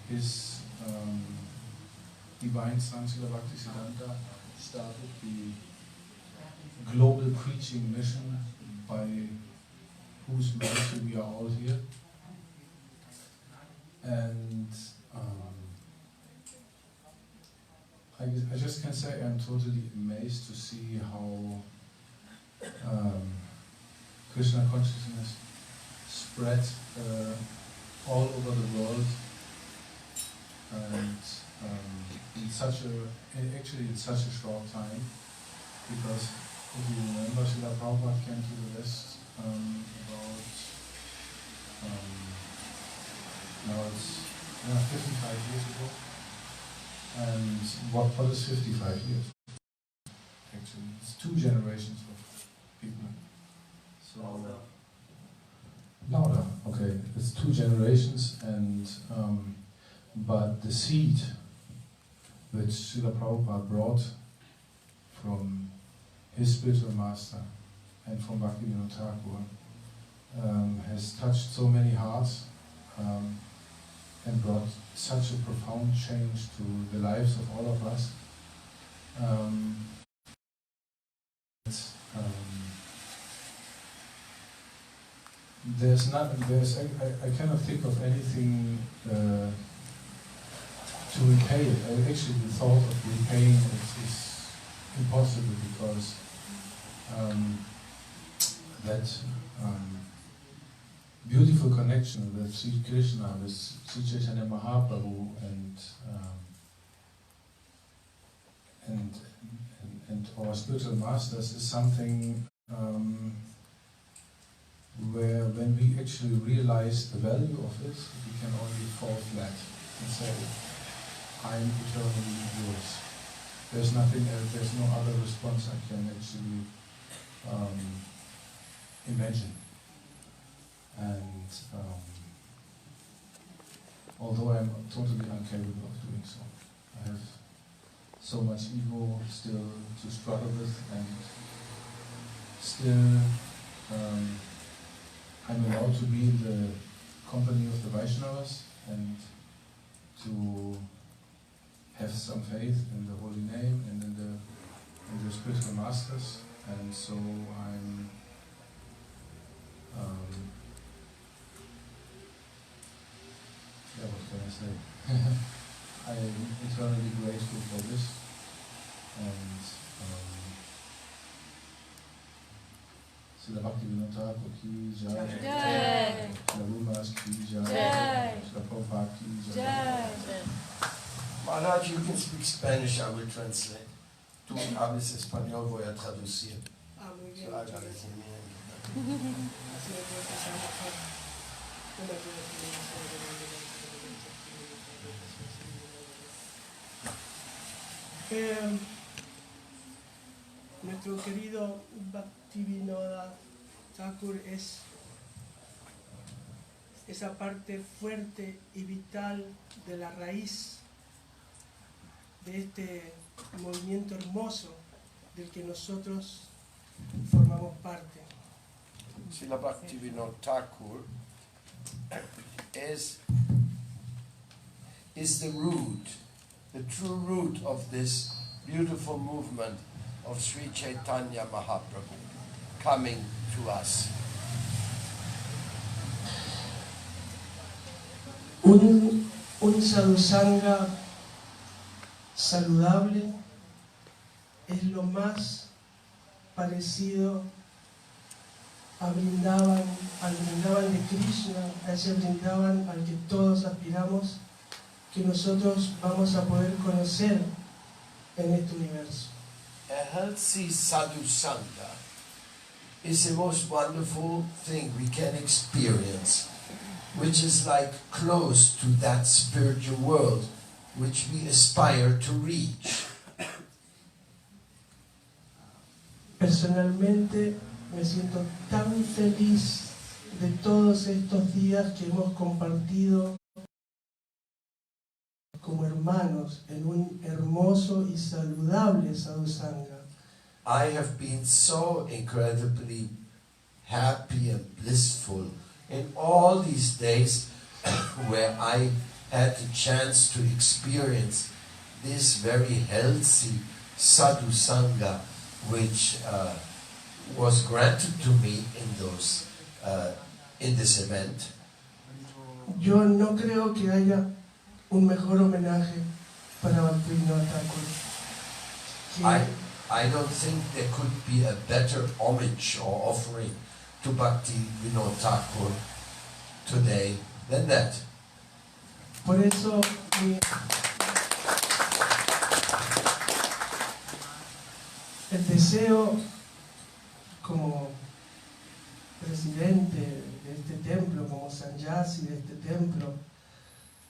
His divine son Srila Bhaktisiddhanta started the global preaching mission by whose mercy we are all here. And I just can say I'm totally amazed to see how Krishna consciousness spread all over the world, and in such a short time, because if you remember, Srila Prabhupada came to the West about now it's 55 years ago. And what is 55 years? Actually, it's 2 generations of people. So louder. Okay, it's 2 generations, and but the seed which Srila Prabhupada brought from his spiritual master and from Bhaktivinoda Thakur has touched so many hearts and brought such a profound change to the lives of all of us. I cannot think of anything to repay it. Actually, the thought of repaying it is impossible, because that beautiful connection with Sri Krishna, with Sri Chaitanya Mahaprabhu, and our spiritual masters is something where, when we actually realize the value of it, we can only fall flat and say, I am eternally yours. There's nothing else, there's no other response I can actually invention. And although I'm totally incapable of doing so, I have so much ego still to struggle with, and still I'm allowed to be in the company of the Vaishnavas and to have some faith in the holy name and in the spiritual masters, and so I'm what can I say? I'm eternally grateful for this, and Srila Bhaktivinoda ki jai, Jai. Srila Maharaj ki jai, Jai. Srila Prabhupada ki jai. Jai. Maharaj, you can speak Spanish, I will translate. Tú hablas español, voy a traducir. Muy bien. So, agradecimiento. Así es, voy a empezar mejor. Nuestro querido Bhaktivinoda Thakura es esa parte fuerte y vital de la raíz de este movimiento hermoso del que nosotros formamos parte. Srila Bhaktivinoda Thakur is the root, the true root of this beautiful movement of Sri Chaitanya Mahaprabhu coming to us. Un sadhusanga saludable es lo más parecido al Brindavan de Krishna, a ese Brindavan al que todos aspiramos, que nosotros vamos a poder conocer en este universo. A healthy sadhu sangha is the most wonderful thing we can experience, which is like close to that spiritual world which we aspire to reach. Personalmente me siento tan feliz de todos estos días que hemos compartido como hermanos en un hermoso y saludable sadhusanga. I have been so incredibly happy and blissful in all these days where I had the chance to experience this very healthy sadhu sangha which was granted to me in this event. Yo no creo que haya un mejor homenaje para Bhaktivinoda Thakur. I don't think there could be a better homage or offering to Bhaktivinoda Thakur today than that. Por eso el deseo como presidente de este templo, como sannyasi de este templo,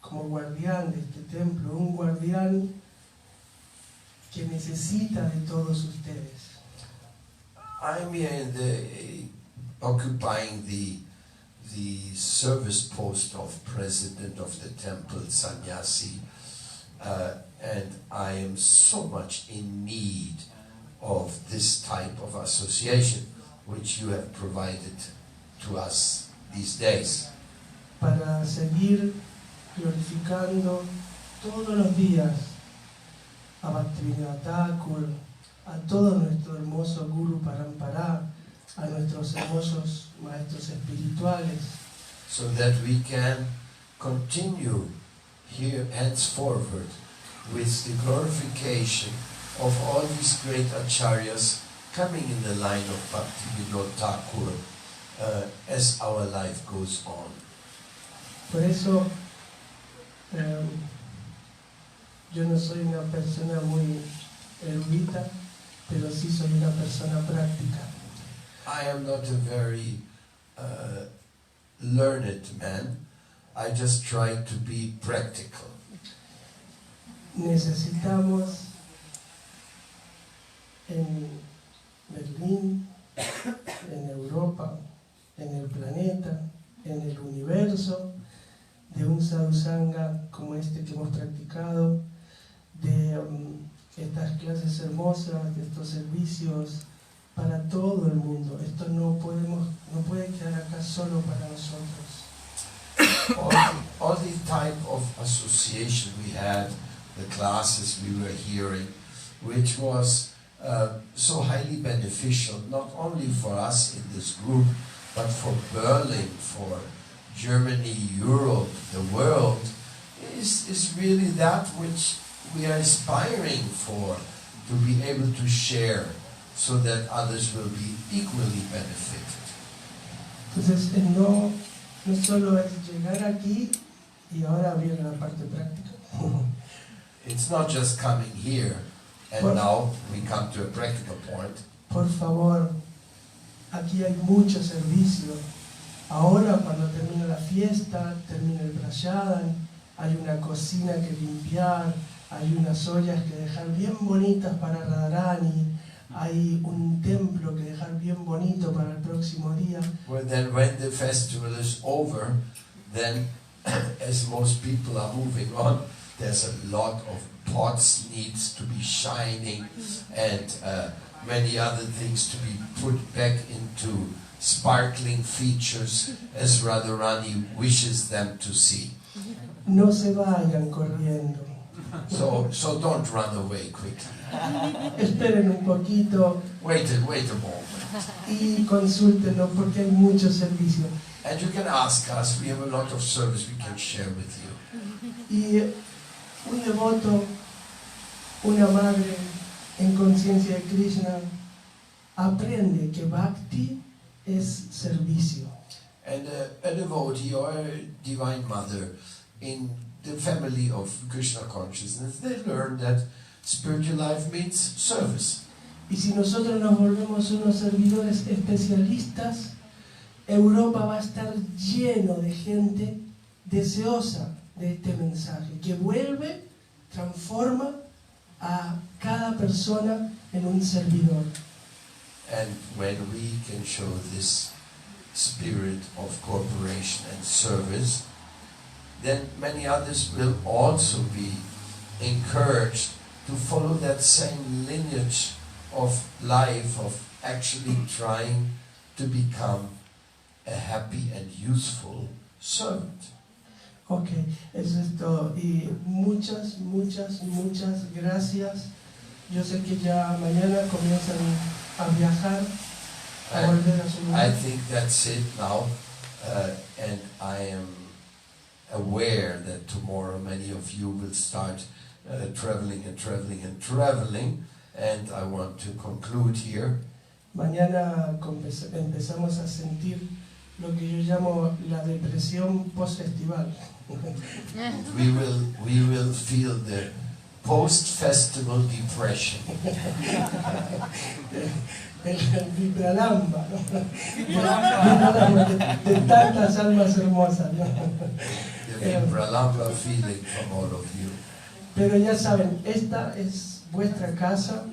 como guardián de este templo, un guardián que necesita de todos ustedes. I'm here occupying the service post of president of the temple, sannyasi, and I am so much in need of this type of association which you have provided to us these days. Para seguir glorificando todos los días a Bhaktivinoda Thakur, a todo nuestro hermoso Guru Parampara, a nuestros hermosos maestros espirituales, so that we can continue here henceforward with the glorification of all these great acharyas coming in the line of Bhaktivinoda Thakur as our life goes on. Por eso yo no soy una persona muy erudita, pero sí soy una persona práctica. I am not a very learned man. I just try to be practical. Necesitamos en Berlín, en Europa, en el planeta, en el universo, de un sadhusanga como este que hemos practicado, de estas clases hermosas, de estos servicios para todo el mundo. Esto no puede quedar acá solo para nosotros. All the type of association we had, the classes we were hearing, which was so highly beneficial, not only for us in this group, but for Berlin, for Germany, Europe, the world, is really that which we are aspiring for, to be able to share, so that others will be equally benefited. Entonces, no solo es llegar aquí y ahora viene la parte práctica. It's not just coming here and now we come to a practical point. Por favor, aquí hay mucho servicio. Ahora, cuando termina la fiesta, termina el Prayojana, hay una cocina que limpiar, hay unas ollas que dejar bien bonitas para Radharani, hay un templo que dejar bien bonito para el próximo día. Well, then when the festival is over, then as most people are moving on, there's a lot of pots needs to be shining and many other things to be put back into sparkling features as Radharani wishes them to see. No se vayan corriendo. So don't run away quickly. Esperen un poquito. Wait a moment. Y consúltenos porque hay mucho servicio. And you can ask us, we have a lot of service we can share with you. Y un devoto, una madre en conciencia de Krishna, aprende que Bhakti es servicio. And a devotee or a divine mother in the family of Krishna consciousness, they learn that spiritual life means service. Y si nosotros nos volvemos unos servidores especialistas, Europa va a estar lleno de gente deseosa de este mensaje, que vuelve, transforma a cada persona en un servidor. And when we can show this spirit of cooperation and service, then many others will also be encouraged to follow that same lineage of life, of actually trying to become a happy and useful servant. Ok, eso es todo. Y muchas gracias. Yo sé que ya mañana comienzan a viajar, a volver a su lugar. I think that's it now, and I am aware that tomorrow many of you will start traveling, and I want to conclude here. Mañana empezamos a sentir lo que yo llamo la depresión post-festival. We will feel the post-festival depression. El vibralamba, ¿no? De tantas almas hermosas, ¿no? The vibralamba feeling from all of you. Pero ya saben, esta es vuestra casa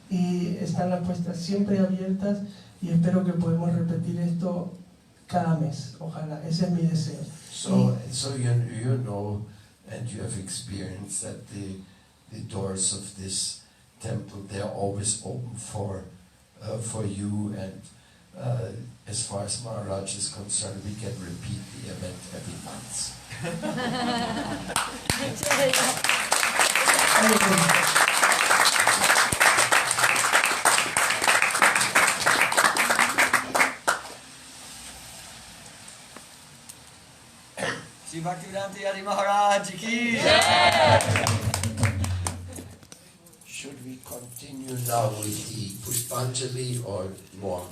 y están las puertas siempre abiertas y espero que podamos repetir esto cada mes, ojalá, ese es mi deseo. So you know and you have experienced that the doors of this temple, they are always open for you, and as far as Maharaj is concerned, we can repeat the event every month. Shri Bhaktivedanta Yadi Maharaj ki. Should we continue now with the Pushpanjali or more?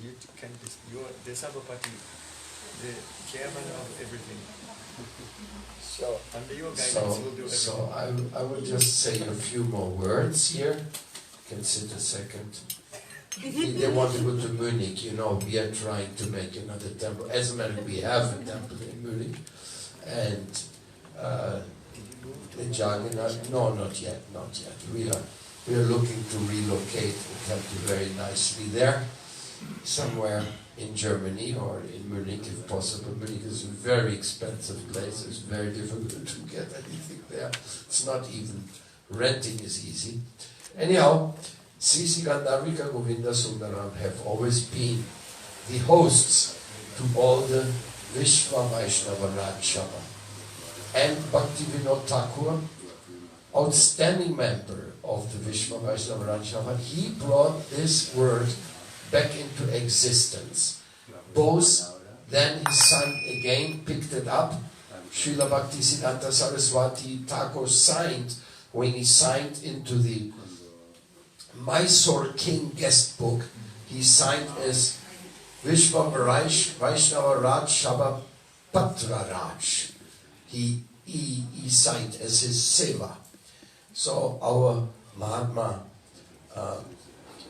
You can. You are the Sabapati, the chairman of everything. So under your guidance, we'll do everything. So I will just say a few more words here. You can sit a second. They want to go to Munich, you know, we are trying to make another temple. As a matter of fact, we have a temple in Munich. And the Jagannath, no, not yet. We are looking to relocate the temple very nicely there. somewhere in Germany or in Munich if possible. Munich is a very expensive place. It's very difficult to get anything there. It's not even renting is easy. Anyhow, Sri Sri Gandharvika Govinda Sundaram have always been the hosts to all the Vishva Vaishnava Raj Sabha. And Bhaktivinoda Thakura, outstanding member of the Vishva Vaishnava Raj Sabha, he brought this word back into existence. Both then his son again picked it up. Srila Bhaktisiddhanta Saraswati Thakur signed, when he signed into the Mysore King guest book, he signed as Vishva Vaishnava Raj Sabha Patra Raj. He signed as his seva. So our Mahatma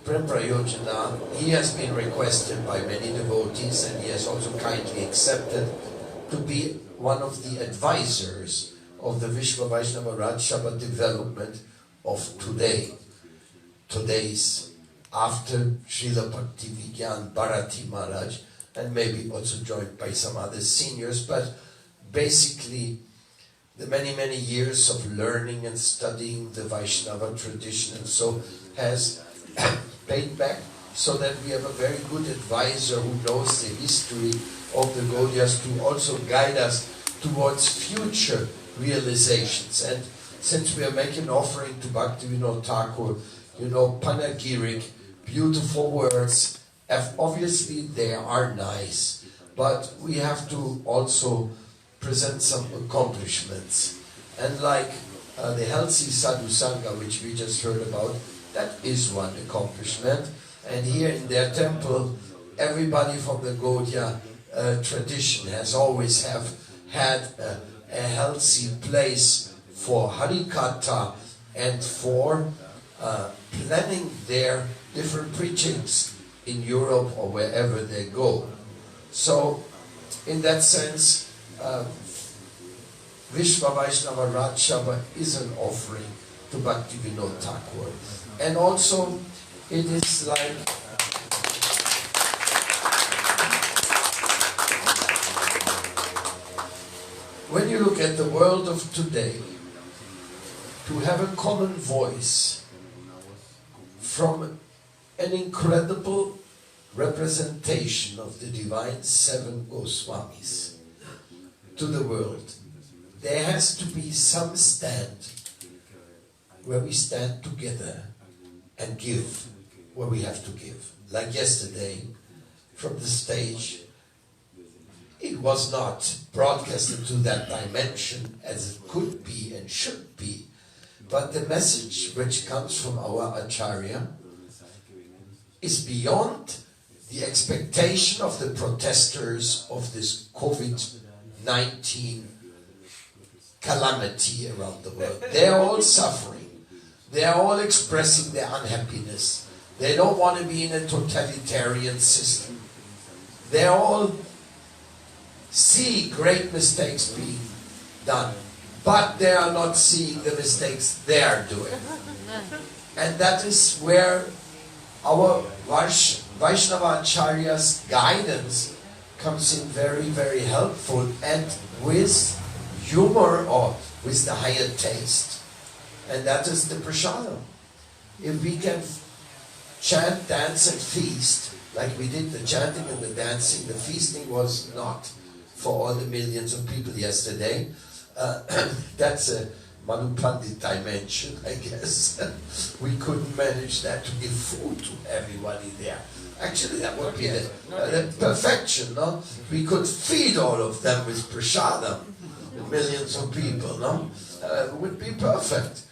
Prayojana, he has been requested by many devotees, and he has also kindly accepted to be one of the advisors of the Vishva Vaishnava Raj Sabha development of today. Today's after Srila Bhaktivinoda Bharati Maharaj, and maybe also joined by some other seniors, but basically the many years of learning and studying the Vaishnava tradition and so has paid back, so that we have a very good advisor who knows the history of the Gaudiyas to also guide us towards future realizations. And since we are making offering to Bhaktivinoda Thakur, you know, panegyric, beautiful words, obviously they are nice, but we have to also present some accomplishments. And like the healthy sadhu sangha, which we just heard about, that is one accomplishment. And here in their temple, everybody from the Gaudiya tradition has always had a healthy place for Harikatha and for planning their different preachings in Europe or wherever they go. So, in that sense, Vishva Vaishnava Raj Sabha is an offering to Bhaktivinoda Thakur. And also, it is like when you look at the world of today, to have a common voice from an incredible representation of the divine seven Goswamis to the world, there has to be some stand where we stand together and give where we have to give. Like yesterday, from the stage, it was not broadcasted to that dimension as it could be and should be, but the message which comes from our Acharya is beyond the expectation of the protesters of this COVID-19 calamity around the world. They are all suffering. They are all expressing their unhappiness. They don't want to be in a totalitarian system. They all see great mistakes being done, but they are not seeing the mistakes they are doing. And that is where our Vaishnava Acharya's guidance comes in very helpful, and with humor or with the higher taste. And that is the prasadam. If we can chant, dance and feast, like we did the chanting and the dancing, the feasting was not for all the millions of people yesterday. That's a Manu Pandit dimension, I guess. We couldn't manage that to give food to everybody there. Actually, that would be the perfection, no? We could feed all of them with prasadam, millions of people, no? It would be perfect.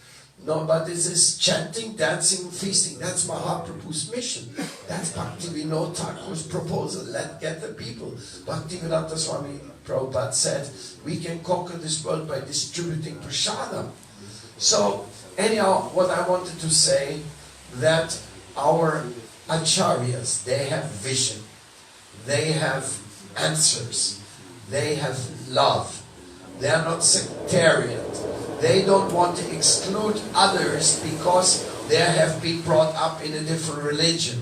No, but this is chanting, dancing, feasting. That's Mahaprabhu's mission. That's Bhaktivinoda Thakur's proposal. Let's get the people. Bhaktivedanta Swami Prabhupada said, we can conquer this world by distributing prasadam. So, anyhow, what I wanted to say, that our acharyas, they have vision. They have answers. They have love. They are not sectarian. They don't want to exclude others because they have been brought up in a different religion.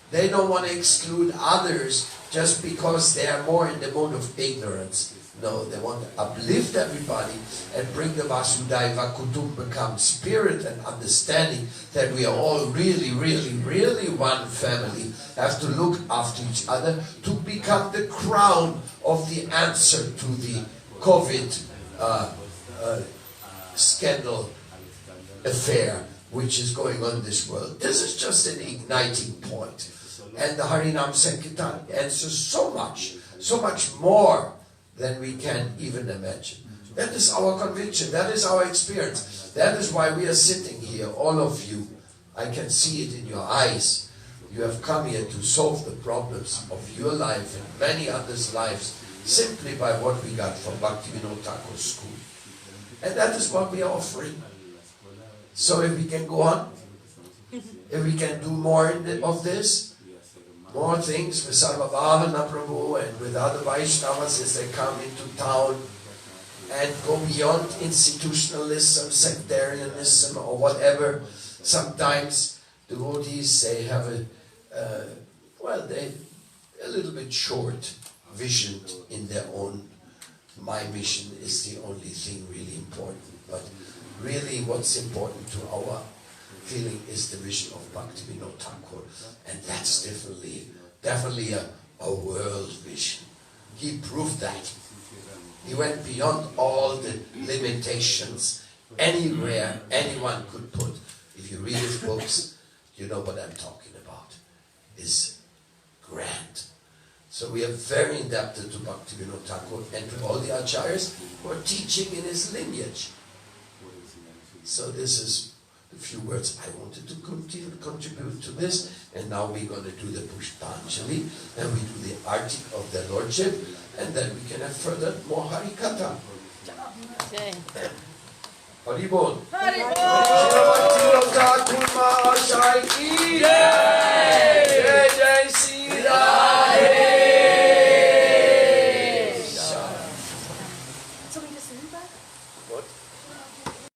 They don't want to exclude others just because they are more in the mode of ignorance. No, they want to uplift everybody and bring the Vasudhaiva Kutumbakam spirit and understanding that we are all really, really, really one family. Have to look after each other to become the crown of the answer to the COVID scandal affair which is going on in this world. This is just an igniting point. And the Harinam Sankirtan answers so much more than we can even imagine. That is our conviction, that is our experience. That is why we are sitting here, all of you. I can see it in your eyes. You have come here to solve the problems of your life and many others' lives simply by what we got from Bhaktivinoda Thakur's school. And that is what we are offering. So if we can go on, if we can do more of this, more things with Sarvabhavana Prabhu and with other Vaishnavas as they come into town and go beyond institutionalism, sectarianism or whatever. Sometimes devotees, they have they're a little bit short visioned in their own. My mission is the only thing really important. But really what's important to our feeling is the vision of Bhaktivinoda Thakur. And that's definitely a world vision. He proved that. He went beyond all the limitations anywhere anyone could put. If you read his books, you know what I'm talking about. It's grand. So we are very indebted to Bhaktivinoda Thakur and to all the acharyas who are teaching in his lineage. So this is the few words I wanted to contribute to this. And now we're going to do the Pushpanjali, and we do the Arti of the Lordship, and then we can have further more Harikatha. Haribol. Srila Thakur Mahashai ki Jai. Jai Jai Sri Radhe. What?